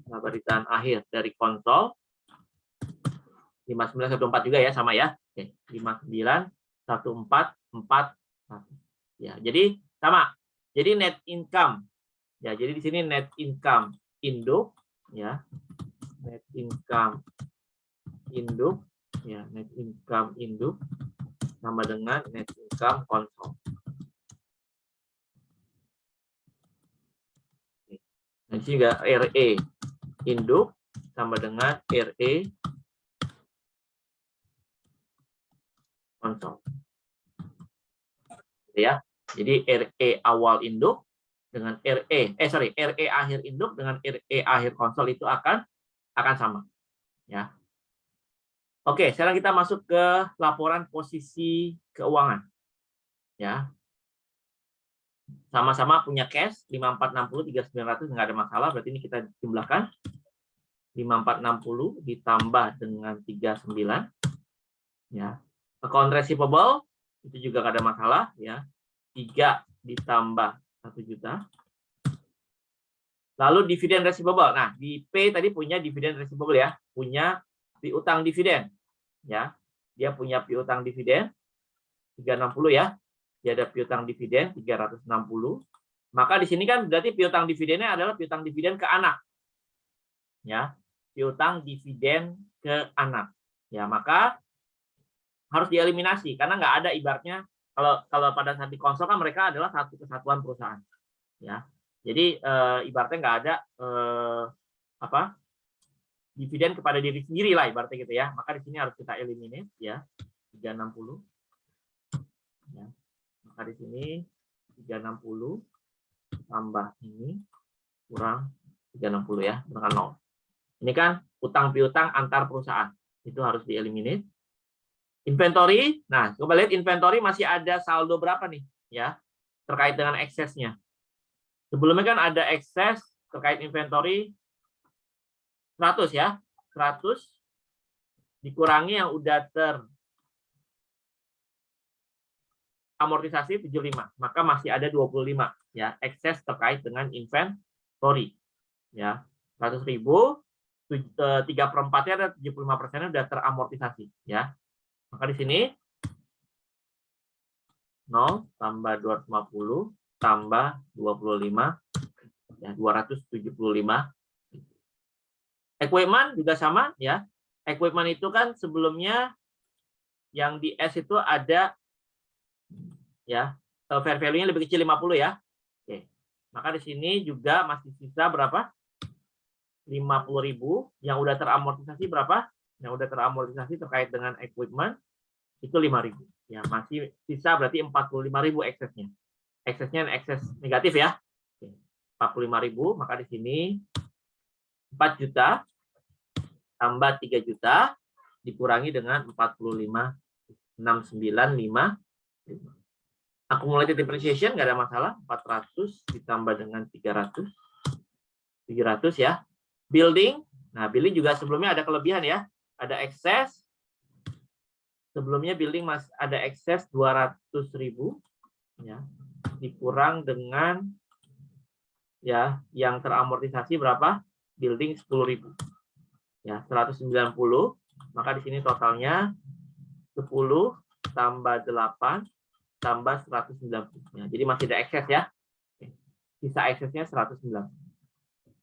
laba ditahan akhir dari konsol 5914 juga ya, sama ya. Oke, 59144. Ya, jadi sama. Jadi net income. Ya, jadi di sini net income induk ya. Net income induk ya, net income induk sama dengan net income konsol. Nah, ini juga RE induk sama dengan RE konsol. Ya. Jadi RE awal induk dengan RE akhir induk dengan RE akhir konsol itu akan sama. Ya. Oke, sekarang kita masuk ke laporan posisi keuangan. Ya. Sama-sama punya cash 5460 3900 nggak ada masalah, berarti ini kita jumlahkan 5460 ditambah dengan 39 ya. Account receivable itu juga nggak ada masalah ya. 3 ditambah 1 juta. Lalu dividen receivable. Nah, di P tadi punya dividen receivable ya, punya piutang dividen ya. Dia punya piutang dividen 360 ya. Dia ada piutang dividen 360. Maka di sini kan berarti piutang dividennya adalah piutang dividen ke anak. Ya, piutang dividen ke anak. Ya, maka harus dieliminasi karena nggak ada ibaratnya kalau pada saat di konsol kan mereka adalah satu kesatuan perusahaan. Ya. Jadi ibaratnya nggak ada dividen kepada diri sendiri lah ibaratnya gitu ya. Maka di sini harus kita eliminate ya. 360. Ya. Maka di sini 360 tambah ini kurang 360 ya, dengan 0. Ini kan utang piutang antar perusahaan. Itu harus dieliminate. Inventory. Nah, coba lihat inventory masih ada saldo berapa nih ya terkait dengan eksesnya. Sebelumnya kan ada ekses terkait inventory 100 ya. 100 dikurangi yang udah amortisasi 75, maka masih ada 25 ya, ekses terkait dengan inventory ya. 100.000, 3/4-nya ada 75%-nya sudah teramortisasi ya. Maka di sini 0 tambah 250 tambah 25 ya, 275. Equipment juga sama ya. Equipment itu kan sebelumnya yang di S itu ada ya, fair value-nya lebih kecil 50 ya. Oke. Maka di sini juga masih sisa berapa? 50.000. Yang udah teramortisasi berapa? Yang udah teramortisasi terkait dengan equipment itu 5.000. Ya, masih sisa berarti 45.000 eksesnya. Eksesnya ekses negatif ya. Oke. 45.000, maka di sini 4 juta tambah 3 juta dikurangi dengan 45.695. Accumulated depreciation nggak ada masalah, 400 ditambah dengan 300 ya. Building, nah building juga sebelumnya ada kelebihan ya, ada ekses. Sebelumnya building masih ada ekses 200.000 ya, dikurang dengan ya yang teramortisasi berapa? Building 10.000 ya, 190. Maka di sini totalnya 10 tambah 8 tambah 190 ya. Jadi masih ada ekses ya. Sisa eksesnya 190.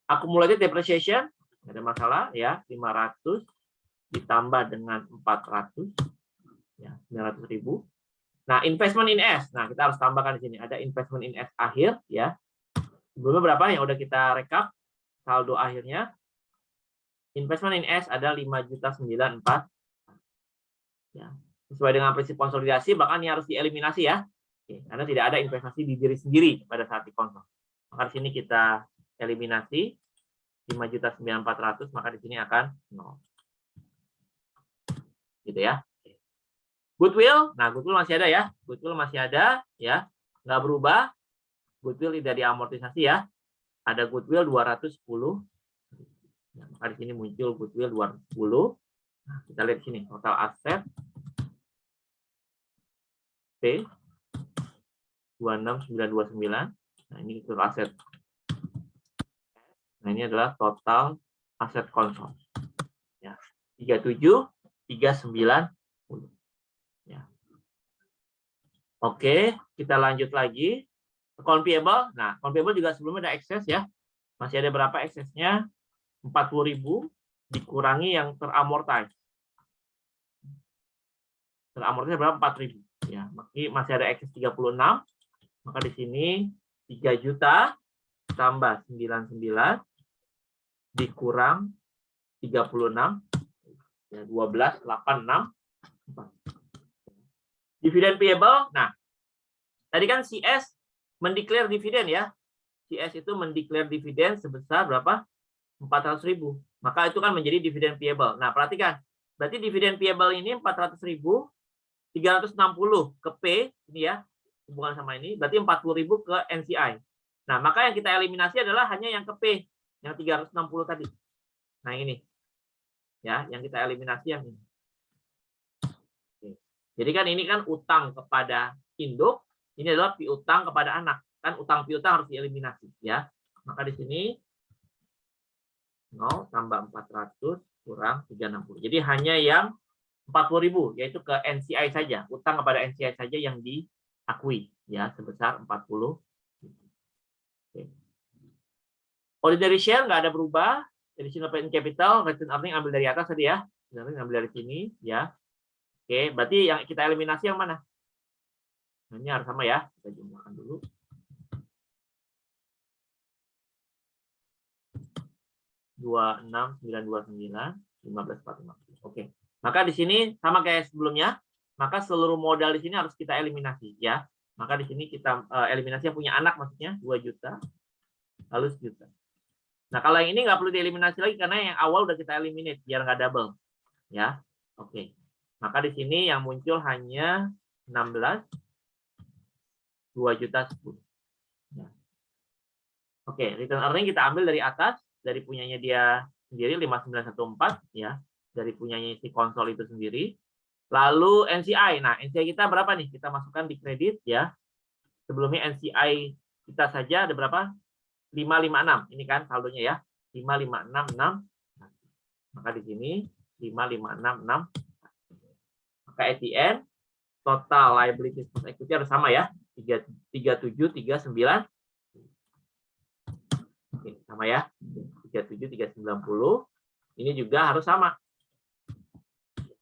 Accumulated depreciation nggak ada masalah ya, 500 ditambah dengan 400 ya, 900.000. Nah, investment in S. Nah, kita harus tambahkan di sini ada investment in S akhir ya. Sebelumnya berapa yang udah kita rekap saldo akhirnya? Investment in S ada 5.094 ya. Sesuai dengan prinsip konsolidasi, bahkan ini harus dieliminasi ya. Oke, karena tidak ada investasi di diri sendiri pada saat dikonsol. Maka di sini kita eliminasi 5.094.000, maka di sini akan 0. Gitu ya. Goodwill, nah goodwill masih ada ya. Goodwill masih ada ya. Nggak berubah. Goodwill tidak diamortisasi ya. Ada goodwill 210. Nah, maka di sini muncul goodwill 210. Nah, kita lihat di sini total aset P 26929. Nah, ini total aset. Nah, ini adalah total aset konsol. Ya, 37.390. Ya. Oke, kita lanjut lagi. Account payable. Nah, account payable juga sebelumnya ada ekses ya. Masih ada berapa eksesnya? 40.000 dikurangi yang teramortize. Teramortize berapa? 4.000. Ya, masih ada ekses 36. Maka di sini 3 juta tambah 99 dikurang 36 ya, 12.86. Dividen payable. Nah, tadi kan CS mendeklar dividen ya. CS itu mendeklar dividen sebesar berapa? 400.000. Maka itu kan menjadi dividen payable. Nah, perhatikan. Berarti dividen payable ini 400.000, 360 ke P ini ya, hubungan sama ini, berarti 40.000 ke NCI. Nah, maka yang kita eliminasi adalah hanya yang ke P, yang 360 tadi. Nah, ini. Ya, yang kita eliminasi yang ini. Jadi kan ini kan utang kepada induk, ini adalah piutang kepada anak. Kan utang piutang harus dieliminasi ya. Maka di sini 0 tambah 400 kurang 360. Jadi hanya yang 40.000 yaitu ke NCI saja, utang kepada NCI saja yang diakui ya sebesar 40. Oke. Ordinary share nggak ada berubah. Additional paid capital, return earning ambil dari atas tadi ya. Ambil dari sini ya. Oke, berarti yang kita eliminasi yang mana? Nah, ini harus sama ya. Kita jumlahkan dulu. Oke. Maka di sini sama kayak sebelumnya, maka seluruh modal di sini harus kita eliminasi ya. Maka di sini kita eliminasi yang punya anak maksudnya 2 juta lalu 1 juta. Nah, kalau yang ini nggak perlu dieliminasi lagi karena yang awal udah kita eliminate biar nggak double. Ya. Oke. Maka di sini yang muncul hanya 16 2 juta 10. Ya. Oke, return earning kita ambil dari atas, dari punyanya dia sendiri 5914 ya, dari punyanya si konsol itu sendiri. Lalu NCI. Nah, NCI kita berapa nih? Kita masukkan di kredit ya. Sebelumnya NCI kita saja ada berapa? 556. Ini kan saldonya ya. 5566. Maka di sini 5566. Maka at the end total liabilities plus equity harus sama ya. 3739. Oke, sama ya. 37390. Ini juga harus sama.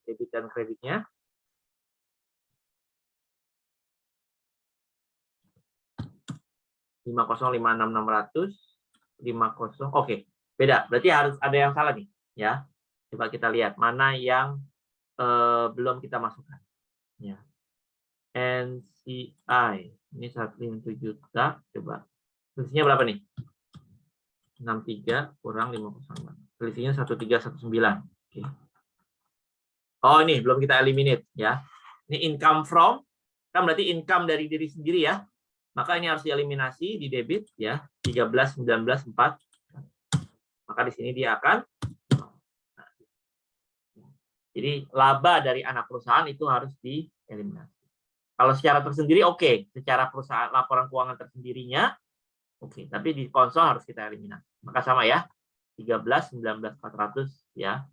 Debit dan kreditnya. Oke, beda. Berarti harus ada yang salah nih, ya. Coba kita lihat mana yang belum kita masukkan. Ya. NCI ini 1,7 juta. Coba selisihnya berapa nih? 63 kurang 505. Selisihnya 1319. Oke. Oh, ini belum kita eliminate ya. Ini income from, kan berarti income dari diri sendiri ya. Maka ini harus dieliminasi di debit ya, 13, 19, 4. Maka di sini dia akan, jadi laba dari anak perusahaan itu harus dieliminasi. Kalau secara tersendiri oke, secara perusahaan laporan keuangan tersendirinya oke, tapi di konsol harus kita eliminasi. Maka sama ya, 13, 19, 400 ya,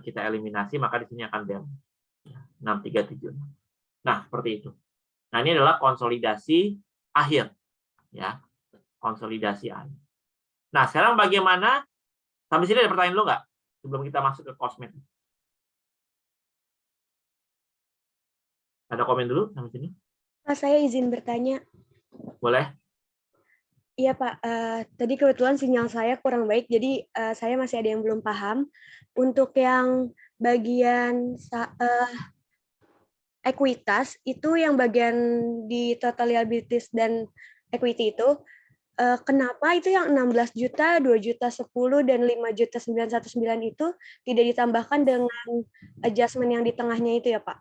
kita eliminasi, maka di sini akan balance 6376. Nah, seperti itu. Nah, ini adalah konsolidasi akhir. Ya, konsolidasi akhir. Nah, sekarang bagaimana? Sampai sini ada pertanyaan dulu nggak? Sebelum kita masuk ke kosmet. Ada komen dulu sampai sini? Pak, saya izin bertanya. Boleh? Iya, Pak. Tadi kebetulan sinyal saya kurang baik, jadi saya masih ada yang belum paham. Untuk yang bagian ekuitas, itu yang bagian di total liabilities dan equity itu, kenapa itu yang 16 juta, 2 juta 10, dan 5 juta 919 itu tidak ditambahkan dengan adjustment yang di tengahnya itu ya, Pak?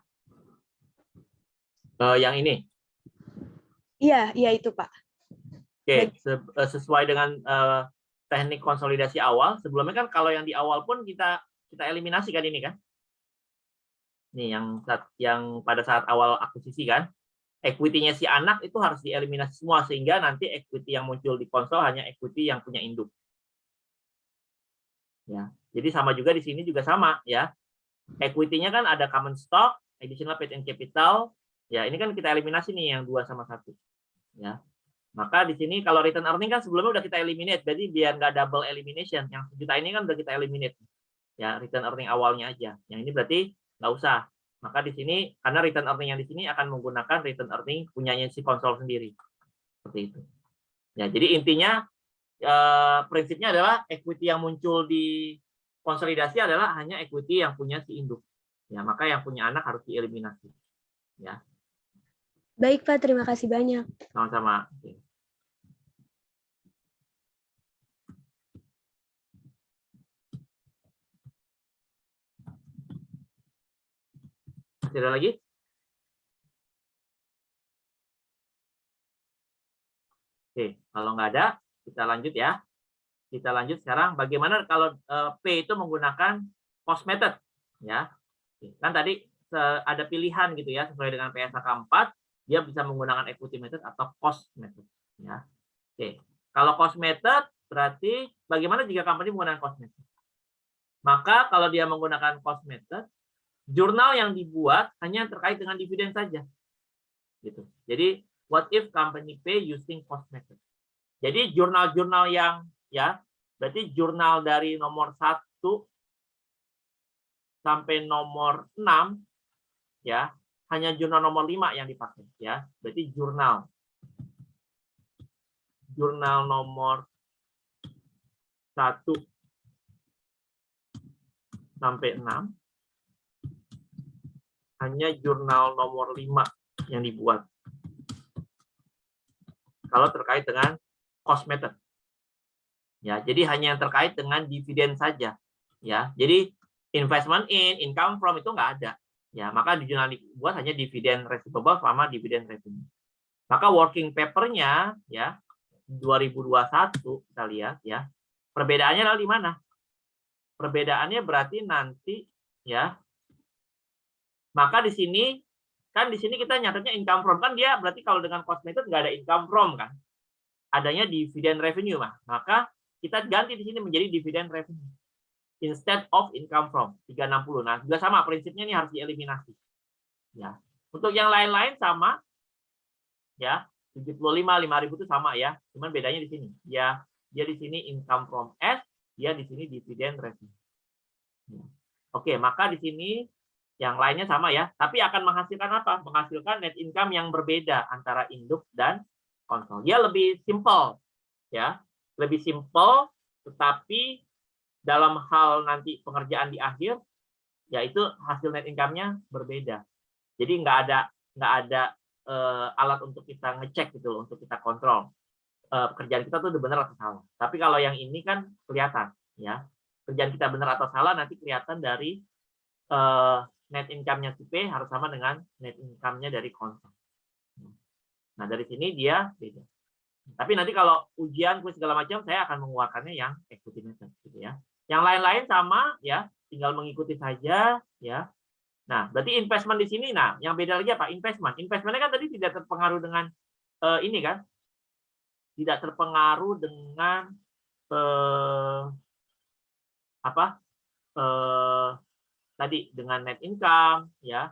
Yang ini? Iya, iya itu, Pak. Oke, sesuai dengan teknik konsolidasi awal, sebelumnya kan kalau yang di awal pun kita eliminasi kan ini kan? Nih yang pada saat awal akuisisi kan, equity-nya si anak itu harus dieliminasi semua sehingga nanti equity yang muncul di konsol hanya equity yang punya induk. Ya, jadi sama juga di sini juga sama ya. Equity-nya kan ada common stock, additional paid-in capital. Ya, ini kan kita eliminasi nih yang 2 sama 1. Ya. Maka di sini kalau return earning kan sebelumnya udah kita eliminate, jadi biar nggak double elimination. Yang sejuta ini kan udah kita eliminate. Ya, return earning awalnya aja. Yang ini berarti nggak usah. Maka di sini karena return earning yang di sini akan menggunakan return earning punyanya si konsol sendiri. Seperti itu. Ya, jadi intinya prinsipnya adalah equity yang muncul di konsolidasi adalah hanya equity yang punya si induk. Ya, maka yang punya anak harus dieliminasi. Ya. Baik, Pak. Terima kasih banyak. Sama-sama. Oke. Masih ada lagi? Oke, kalau nggak ada, kita lanjut ya. Kita lanjut sekarang. Bagaimana kalau P itu menggunakan cost method? Ya, kan tadi ada pilihan gitu ya sesuai dengan PSAK 4, dia bisa menggunakan equity method atau cost method. Ya, oke. Kalau cost method berarti bagaimana jika company menggunakan cost method? Maka kalau dia menggunakan cost method, jurnal yang dibuat hanya terkait dengan dividen saja. Gitu. Jadi what if company pay using cost method? Jadi jurnal-jurnal yang ya, berarti jurnal dari nomor 1 sampai nomor 6 ya, hanya jurnal nomor 5 yang dipakai ya. Berarti jurnal nomor 1 sampai 6 hanya jurnal nomor 5 yang dibuat. Kalau terkait dengan cost method. Ya, jadi hanya yang terkait dengan dividen saja. Ya, jadi investment in, income from itu nggak ada. Ya, maka di jurnal dibuat hanya dividen receivable sama dividen revenue. Maka working paper-nya ya 2021 kita lihat ya. Perbedaannya adalah di mana? Perbedaannya berarti nanti ya Maka di sini kita nyatetnya income from, kan dia berarti kalau dengan cost method nggak ada income from kan, adanya dividend revenue, maka kita ganti di sini menjadi dividend revenue instead of income from 360. Nah, juga sama prinsipnya, ini harus dieliminasi. Ya, untuk yang lain-lain sama, ya 75, 5.000 itu sama ya, cuman bedanya di sini, ya dia di sini income from S, dia di sini dividend revenue. Ya. Oke, maka di sini yang lainnya sama ya, tapi akan menghasilkan apa? Menghasilkan net income yang berbeda antara induk dan konsol. Dia lebih simple, ya, lebih simple, tetapi dalam hal nanti pengerjaan di akhir, yaitu hasil net income-nya berbeda. Jadi nggak ada alat untuk kita ngecek gitu loh, untuk kita kontrol pekerjaan kita tuh udah benar atau salah. Tapi kalau yang ini kan kelihatan, ya, kerjaan kita benar atau salah nanti kelihatan dari net income-nya si P harus sama dengan net income-nya dari konsol. Nah, dari sini dia beda. Tapi nanti kalau ujian, kuis segala macam, saya akan mengeluarkannya yang equity method, gitu ya. Yang lain-lain sama, ya, tinggal mengikuti saja, ya. Nah, berarti investment di sini, nah, yang beda lagi apa? Investment. Investment-nya kan tadi tidak terpengaruh dengan ini kan, tidak terpengaruh dengan tadi dengan net income, ya,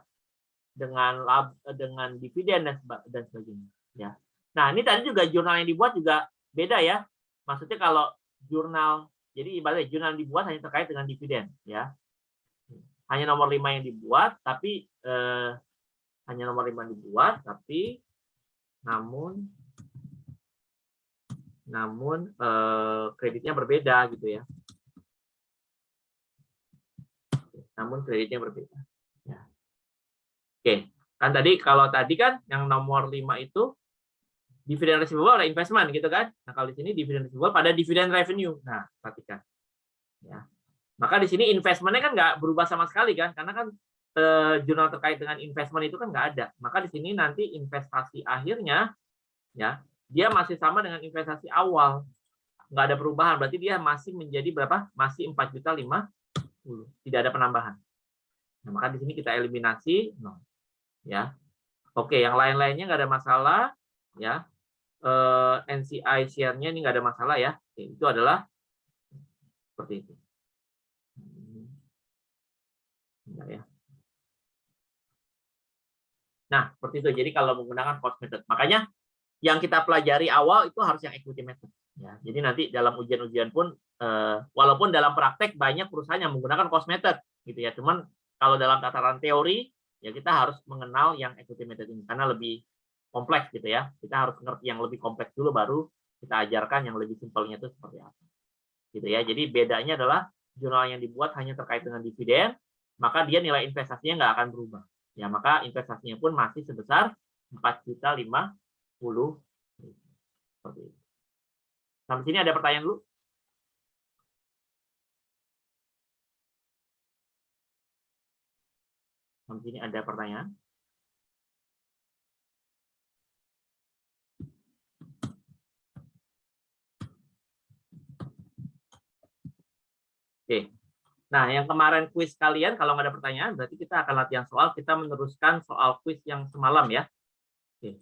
dengan dividen dan sebagainya, ya. Nah, ini tadi juga jurnal yang dibuat juga beda ya. Maksudnya kalau jurnal, jadi ibaratnya jurnal yang dibuat hanya terkait dengan dividen, ya. Hanya nomor 5 yang dibuat, tapi hanya nomor 5 yang dibuat, tapi namun kreditnya berbeda gitu ya. Namun kreditnya berbeda. Ya. Oke, kan kalau tadi kan yang nomor 5 itu dividen receivable ada investment gitu kan. Nah, kalau di sini dividen receivable pada dividen revenue. Nah, perhatikan. Ya. Maka di sini investment-nya kan nggak berubah sama sekali kan, karena kan jurnal terkait dengan investment itu kan nggak ada. Maka di sini nanti investasi akhirnya, ya, dia masih sama dengan investasi awal. Nggak ada perubahan, berarti dia masih menjadi berapa? Masih 4.050.000. Tidak ada penambahan. Nah, maka di sini kita eliminasi, no. Ya. Oke, yang lain-lainnya nggak ada masalah, ya. NCI share-nya ini nggak ada masalah ya. Oke, itu adalah seperti itu. Ya. Nah, seperti itu. Jadi kalau menggunakan cost method, makanya yang kita pelajari awal itu harus yang equity method. Ya, jadi nanti dalam ujian-ujian pun, walaupun dalam praktek banyak perusahaan yang menggunakan cost method, gitu ya. Cuman kalau dalam tataran teori, ya kita harus mengenal yang equity method ini karena lebih kompleks gitu ya. Kita harus ngerti yang lebih kompleks dulu, baru kita ajarkan yang lebih simpelnya itu seperti apa. Gitu ya. Jadi bedanya adalah jurnal yang dibuat hanya terkait dengan dividen, maka dia nilai investasinya nggak akan berubah. Ya, maka investasinya pun masih sebesar 4.050.000. Seperti itu. Sampai sini ada pertanyaan dulu? Sampai sini ada pertanyaan? Oke. Nah, yang kemarin kuis kalian, kalau nggak ada pertanyaan, berarti kita akan latihan soal. Kita meneruskan soal kuis yang semalam ya. Oke.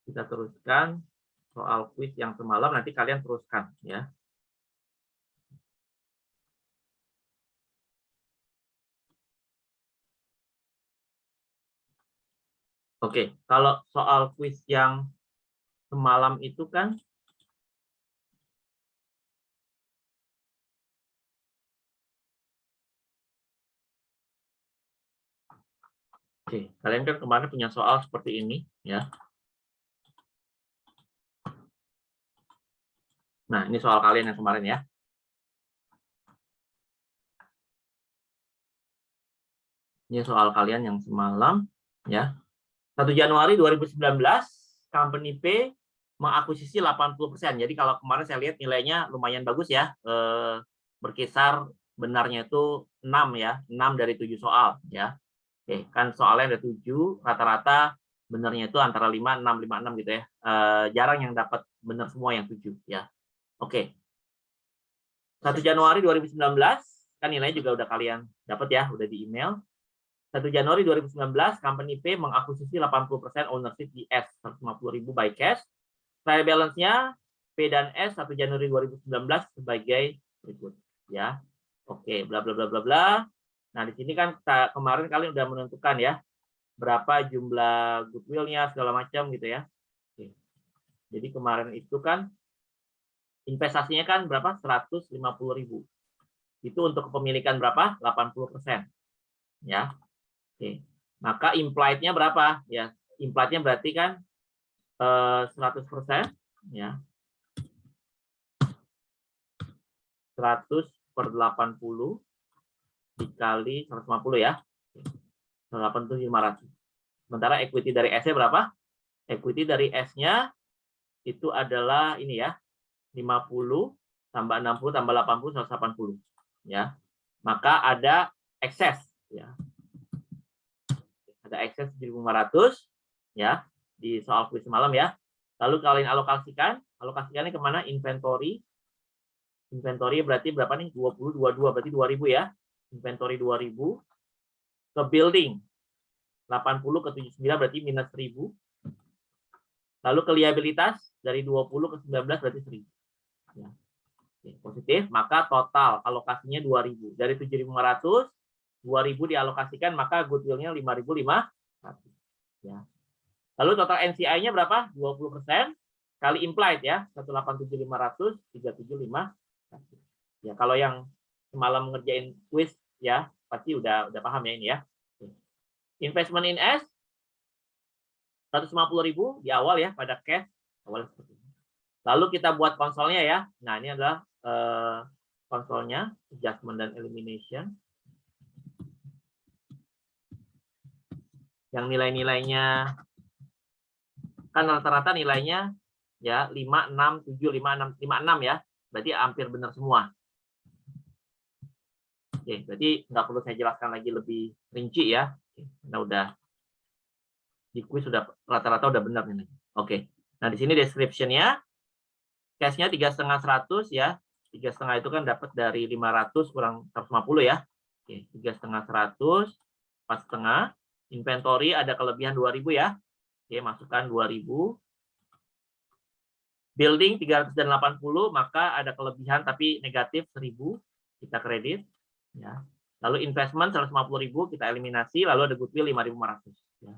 Kita teruskan soal kuis yang semalam, nanti kalian teruskan ya. Oke, kalau soal kuis yang semalam itu kan oke, kalian kan kemarin punya soal seperti ini ya. Nah, ini soal kalian yang kemarin ya. Ini soal kalian yang semalam ya. 1 Januari 2019, company P mengakuisisi 80%. Jadi kalau kemarin saya lihat nilainya lumayan bagus ya. Berkisar benarnya itu 6 ya. 6 dari 7 soal ya. Oke, kan soalnya ada 7, rata-rata benarnya itu antara 5, 6, 5, 6 gitu ya. Jarang yang dapat benar semua yang 7 ya. Oke. 1 Januari 2019, kan nilainya juga udah kalian dapat ya, udah di email. 1 Januari 2019, company P mengakuisisi 80% ownership di S, 150.000 by cash. Trial balance-nya P dan S 1 Januari 2019 sebagai berikut ya. Oke, bla bla bla bla bla. Nah, di sini kan kemarin kalian udah menentukan ya berapa jumlah goodwill-nya segala macam gitu ya. Oke. Jadi kemarin itu kan investasinya kan berapa? 150.000. Itu untuk kepemilikan berapa? 80%. Ya. Oke. Maka implied-nya berapa? Ya, implied-nya berarti kan 100% ya. 100 per 80 dikali 150 ya. 180 500. Sementara equity dari S-nya berapa? Equity dari S-nya itu adalah ini ya. 50 tambah 60 tambah 80 180 ya. Maka ada ekses ya. Ada ekses 1.500 ya di soal kuis semalam ya. Lalu kalian alokasikannya kemana? Inventory. Inventory berarti berapa nih? 20, 22 berarti 2.000 ya. Inventory 2.000 ke building 80 ke 79 berarti minus 1.000. Lalu ke liabilitas dari 20 ke 19 berarti 1.000. Ya. Oke, positif, maka total alokasinya 2.000. Dari 7.500, 2.000 dialokasikan, maka goodwill-nya 5.500. Ya. Lalu total NCI-nya berapa? 20% kali implied ya, 187.500, 375. Ya, kalau yang semalam ngerjain quiz ya, pasti udah paham ya ini ya. Investment in S 150.000 di awal ya pada cash awal seperti ini. Lalu kita buat konsolnya ya. Nah, ini adalah konsolnya, adjustment dan elimination. Yang nilai-nilainya kan rata-rata nilainya ya 5, 6, 7, 5, 6, 5, 6 ya. Berarti hampir benar semua. Oke, berarti nggak perlu saya jelaskan lagi lebih rinci ya. Karena udah di quiz sudah rata-rata udah benar ini. Oke. Nah, di sini description-nya cash-nya 3,5 100 ya. 3,5 itu kan dapat dari 500 kurang 150 ya. Oke, 3,5 100, 4,5. Inventory ada kelebihan 2.000 ya. Oke, masukkan 2.000. Building 380, maka ada kelebihan tapi negatif 1.000. Kita kredit ya. Lalu investment 150.000 kita eliminasi, lalu ada goodwill 5.500 ya.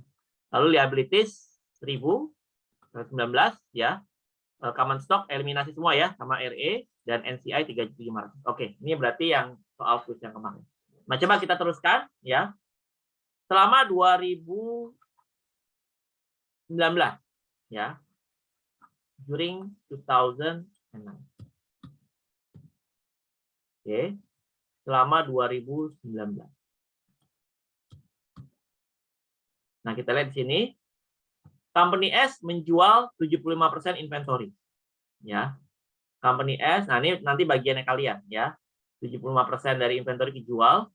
Lalu liabilities 1.000, 119 ya. Common stock eliminasi semua ya, sama RE dan NCI 3.500. Oke, ini berarti yang soal quiz yang kemarin. Nah, coba kita teruskan ya. Selama 2019 ya. During 2009. Oke. Selama 2019. Nah, kita lihat di sini. Company S menjual 75% inventory. Ya. Company S, nah ini nanti bagiannya kalian ya. 75% dari inventory dijual.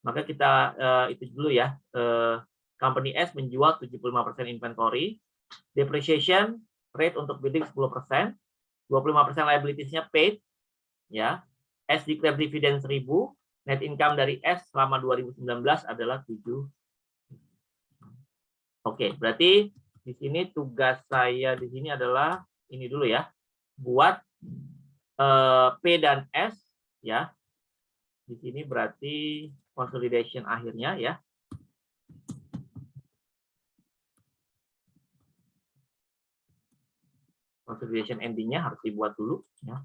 Maka kita itu dulu ya. Company S menjual 75% inventory. Depreciation rate untuk building 10%. 25% liabilities-nya paid. Ya. S declare dividend 1.000. Net income dari S selama 2019 adalah 7. Oke, berarti di sini tugas saya di sini adalah ini dulu ya. Buat P dan S ya. Di sini berarti consolidation akhirnya ya. Consolidation endingnya harus dibuat dulu ya.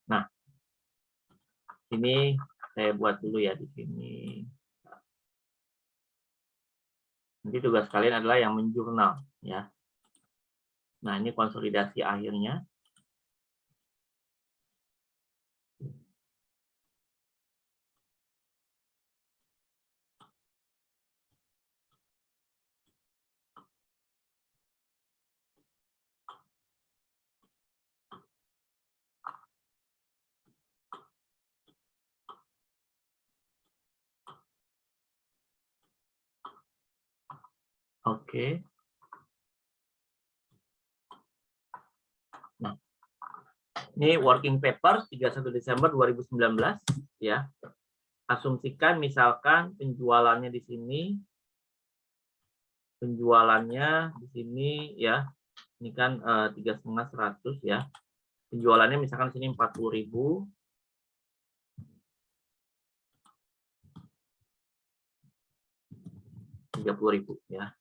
Nah, ini saya buat dulu ya di sini. Nanti tugas kalian adalah yang menjurnal ya. Nah, ini konsolidasi akhirnya. Oke. Nah, ini working paper 31 Desember 2019 ya. Asumsikan misalkan penjualannya di sini, ya. Ini kan 3,5 100 ya. Penjualannya misalkan di sini 40.000. 30.000 ya.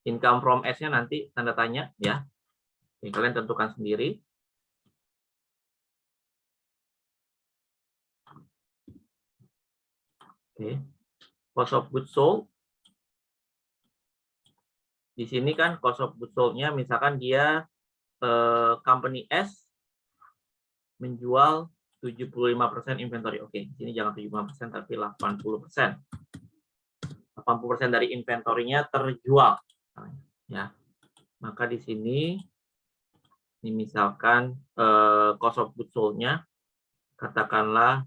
Income from S-nya nanti tanda tanya ya. Oke, kalian tentukan sendiri. Oke. Cost of goods sold. Di sini kan cost of goods sold-nya misalkan dia company S menjual 75% inventory. Oke, di sini jangan 75% tapi 80%. 80% dari inventorinya terjual. Ya. Maka di sini ini misalkan cost of goods sold-nya katakanlah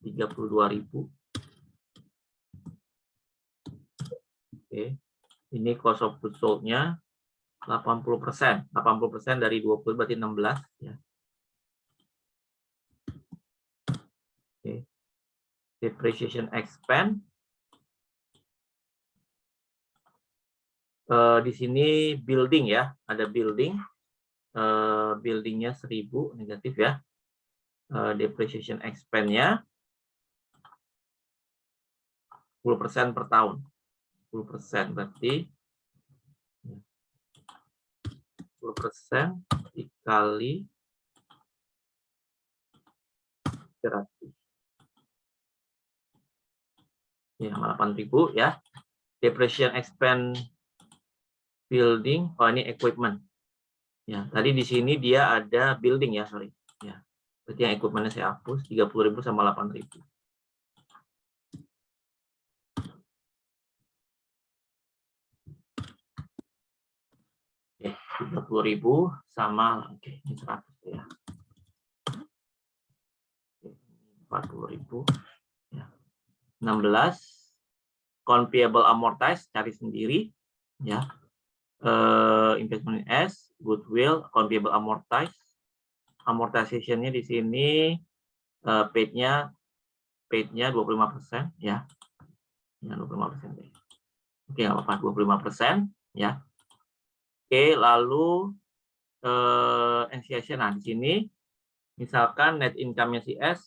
32.000. Oke. Ini cost of goods sold-nya 80%. 80% dari 20 berarti 16 ya. Oke. Depreciation expense. Di sini building ya, ada building. Buildingnya 1.000 negatif ya. Depreciation expense-nya 10% per tahun. 10% berarti 10% dikali 100. Ya, 8.000 ya. Depreciation expense building, oh ini equipment. Ya, tadi di sini dia ada building ya, sorry. Ya. Berarti yang equipment-nya saya hapus 30.000 sama 8.000. Oke, 30.000 sama ini 100 ya. 40.000 ya. 16 conpayable amortize cari sendiri ya. Investment S, goodwill, conpayable amortize. Amortization-nya di sini paid-nya 25% ya. Ya 25% deh. Oke, nggak apa-apa 25% ya. Oke, lalu NCS-nya nah di sini misalkan net income-nya si S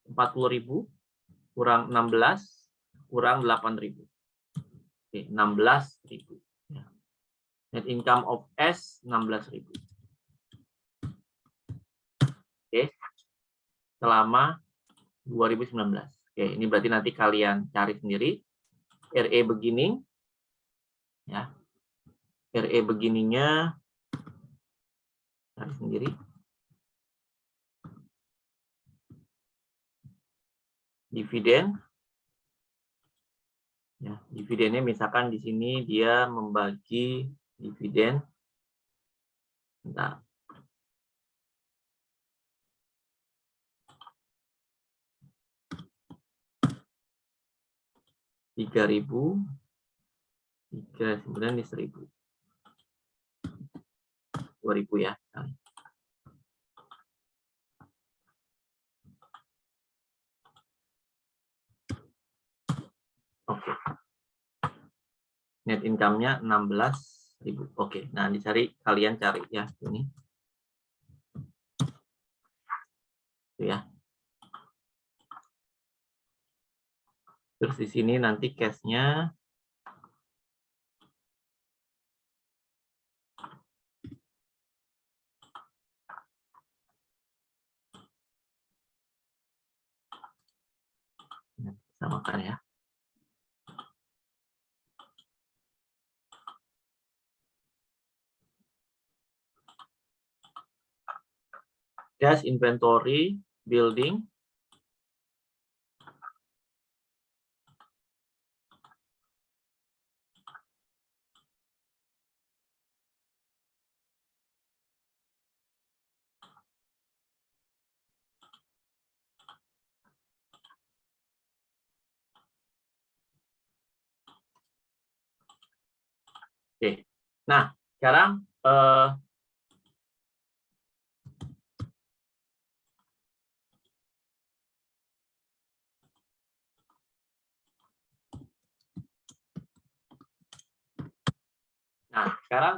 40.000 kurang 16 kurang 8.000. Oke, 16.000 ya. Net income of S 16.000. Oke. Selama 2019. Oke, ini berarti nanti kalian cari sendiri RE beginning ya. RE beginningnya cari sendiri. Dividen. Ya, dividennya misalkan di sini dia membagi dividen. Bentar. Rp3.000, 3 di 1.000. 2.000 ya. Oke. Net income-nya 16.000. Oke, nah dicari kalian cari ya ini. Itu ya. Terus di sini nanti cash-nya samakan ya. Cash inventory building Oke. Nah, sekarang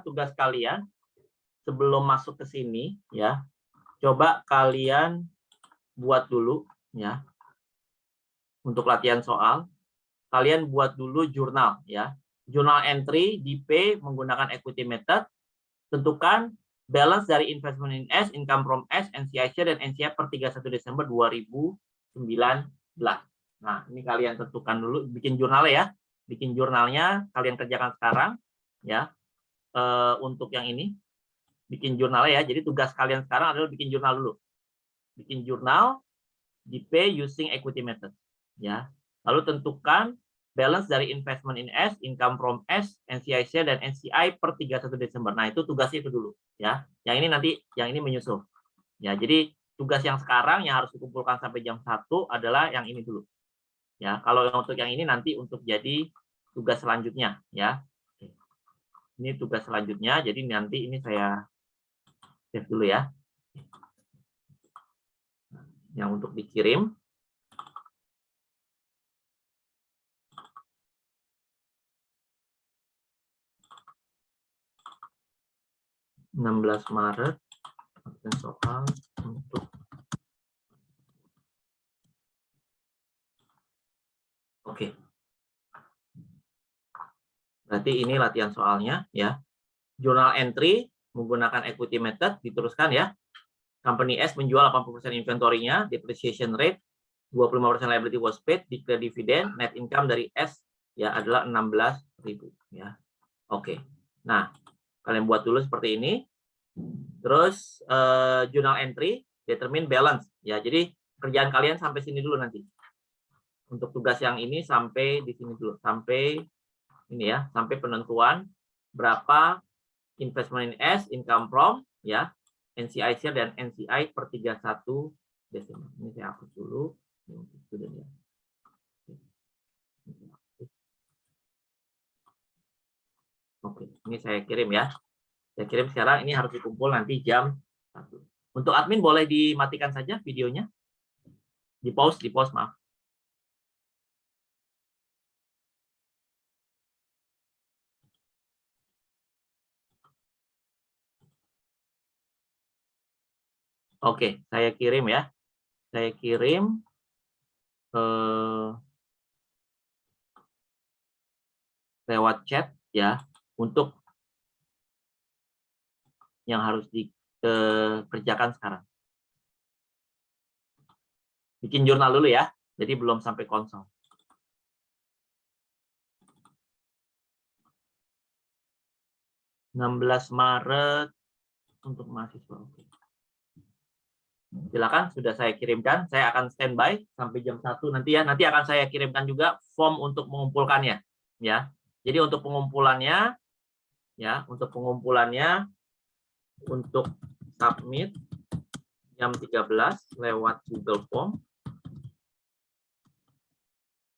tugas kalian sebelum masuk ke sini ya, coba kalian buat dulu ya. Untuk latihan soal, kalian buat dulu jurnal ya. Jurnal entry di P menggunakan equity method, tentukan balance dari investment in S, income from S, NCI share dan NCI per 31 Desember 2019. Nah, ini kalian tentukan dulu, bikin jurnalnya ya. Bikin jurnalnya, kalian kerjakan sekarang ya. Untuk yang ini, bikin jurnalnya ya. Jadi tugas kalian sekarang adalah bikin jurnal dulu. Bikin jurnal di P using equity method ya. Lalu tentukan balance dari investment in S, income from S, NCI share dan NCI per 31 Desember. Nah, itu tugasnya itu dulu ya. Yang ini nanti yang ini menyusul. Ya, jadi tugas yang sekarang yang harus dikumpulkan sampai jam 1 adalah yang ini dulu. Ya, kalau untuk yang ini nanti untuk jadi tugas selanjutnya ya. Ini tugas selanjutnya, jadi nanti ini saya save dulu ya. Yang untuk dikirim. (16 Maret) soal untuk Oke. Berarti ini latihan soalnya ya. Journal entry menggunakan equity method diteruskan ya. Company S menjual 80% inventory-nya, depreciation rate 25% liability was paid, declare dividend, net income dari S ya adalah 16.000 ya. Oke. Nah, kalian buat dulu seperti ini. Terus journal entry determine balance ya. Jadi kerjaan kalian sampai sini dulu nanti. Untuk tugas yang ini sampai di sini dulu, sampai ini ya, sampai penentuan berapa investment in S, income from ya, NCI share dan NCI per 31 Desember. Ini saya hapus dulu. Oke, ini saya kirim ya. Saya kirim sekarang, ini harus dikumpul nanti jam 1. Untuk admin boleh dimatikan saja videonya. Di pause maaf. Oke, saya kirim ya. Saya kirim lewat chat ya, untuk yang harus dikerjakan sekarang. Bikin jurnal dulu ya, jadi belum sampai konsol. (16 Maret) untuk mahasiswa. Oke. Silakan, sudah saya kirimkan. Saya akan standby sampai jam 1 nanti ya. Nanti akan saya kirimkan juga form untuk mengumpulkannya ya. Jadi untuk pengumpulannya ya, untuk submit jam 13 lewat Google Form.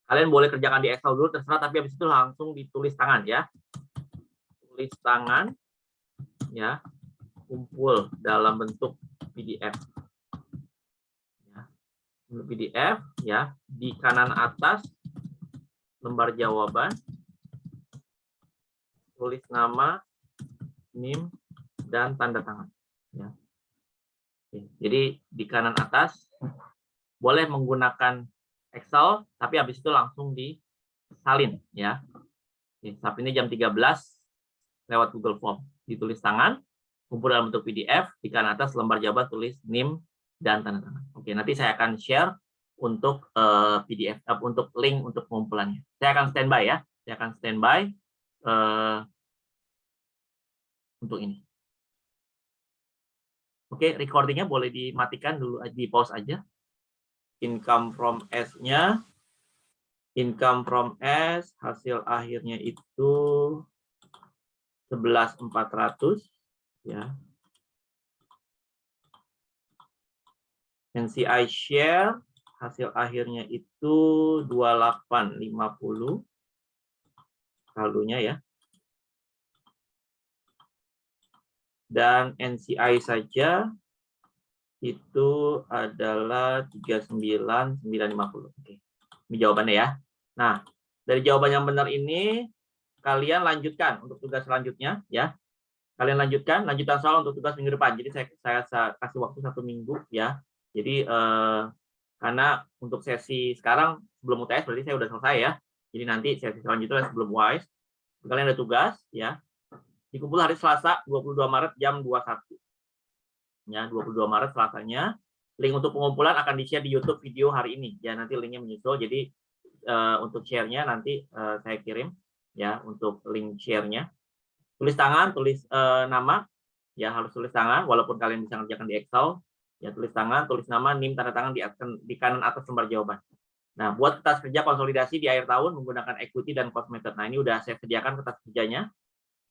Kalian boleh kerjakan di Excel dulu terserah, tapi habis itu langsung ditulis tangan ya. Tulis tangan ya, kumpul dalam bentuk PDF. PDF ya, di kanan atas lembar jawaban tulis nama, NIM dan tanda tangan ya. Jadi di kanan atas boleh menggunakan Excel, tapi habis itu langsung disalin ya. Saat ini jam 13 lewat Google Form, ditulis tangan, kumpul dalam bentuk PDF, di kanan atas lembar jawaban tulis NIM dan tanda tangan. Oke, nanti saya akan share untuk PDF, untuk link untuk pengumpulannya. Saya akan standby ya, saya akan standby untuk ini. Oke, recordingnya boleh dimatikan dulu, di pause aja. Income from S-nya, income from S, hasil akhirnya itu 11.400 ya. NCI share hasil akhirnya itu 2850 saldonya ya. dan NCI saja itu adalah 39.950. Oke. Ini jawabannya ya. Nah, dari jawaban yang benar ini kalian lanjutkan untuk tugas selanjutnya ya. Kalian lanjutkan soal untuk tugas minggu depan. Jadi saya kasih waktu 1 minggu ya. Jadi karena untuk sesi sekarang sebelum UTS berarti saya udah selesai ya. Jadi nanti sesi selanjutnya sebelum UAS kalian ada tugas ya. Dikumpul hari Selasa 22 Maret jam 21. Ya, 22 Maret Selasanya. Link untuk pengumpulan akan di-share di YouTube video hari ini. Ya, nanti linknya menyusul. Jadi untuk share-nya nanti saya kirim ya untuk link share-nya. Tulis tangan, tulis nama, ya harus tulis tangan, walaupun kalian bisa ngerjakan di Excel, ya tulis tangan, tulis nama, NIM, tanda tangan di kanan atas lembar jawaban. Nah, buat kertas kerja konsolidasi di akhir tahun menggunakan equity dan cost method. Nah, ini udah saya sediakan kertas kerjanya,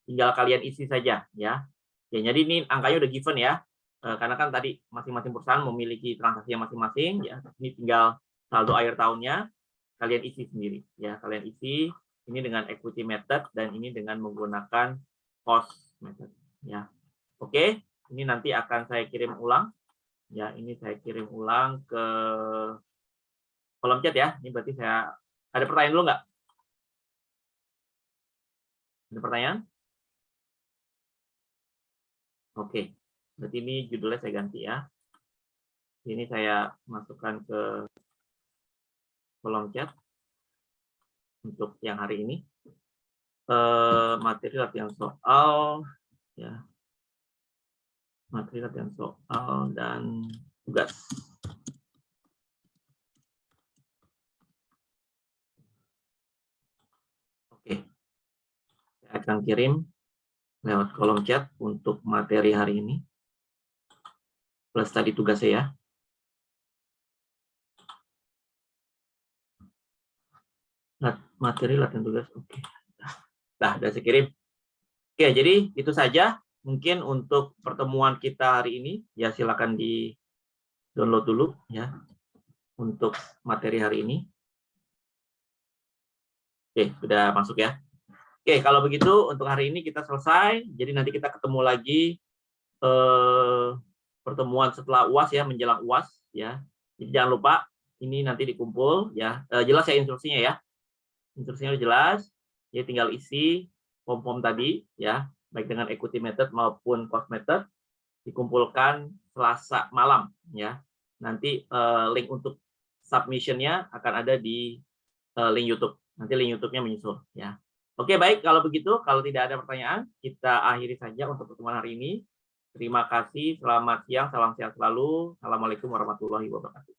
tinggal kalian isi saja, ya. Ya, jadi ini angkanya udah given ya, karena kan tadi masing-masing perusahaan memiliki transaksi masing-masing, ya. Ini tinggal saldo akhir tahunnya, kalian isi sendiri, ya. Kalian isi ini dengan equity method dan ini dengan menggunakan cost method ya. Oke, ini nanti akan saya kirim ulang ya. Ini saya kirim ulang ke kolom chat ya. Ini berarti saya ada pertanyaan dulu nggak? Ada pertanyaan? Oke, berarti ini judulnya saya ganti ya. Ini saya masukkan ke kolom chat untuk yang hari ini. Materi latihan soal ya, materi latihan soal dan tugas. Oke, saya akan kirim lewat kolom chat untuk materi hari ini plus tadi tugasnya ya. Materi latihan tugas, oke. Nah, udah saya kirim. Oke, jadi itu saja mungkin untuk pertemuan kita hari ini. Ya, silakan di-download dulu ya untuk materi hari ini. Oke, sudah masuk ya. Oke, kalau begitu untuk hari ini kita selesai. Jadi nanti kita ketemu lagi pertemuan setelah UAS ya, menjelang UAS ya. Jadi jangan lupa ini nanti dikumpul ya. Jelas ya instruksinya ya. Instruksinya udah jelas. Jadi tinggal isi form-form tadi ya, baik dengan equity method maupun cost method, dikumpulkan Selasa malam ya. Nanti link untuk submission-nya akan ada di link YouTube. Nanti link YouTube-nya menyusul ya. Oke, baik, kalau begitu kalau tidak ada pertanyaan, kita akhiri saja untuk pertemuan hari ini. Terima kasih, selamat siang, salam sehat selalu. Assalamualaikum warahmatullahi wabarakatuh.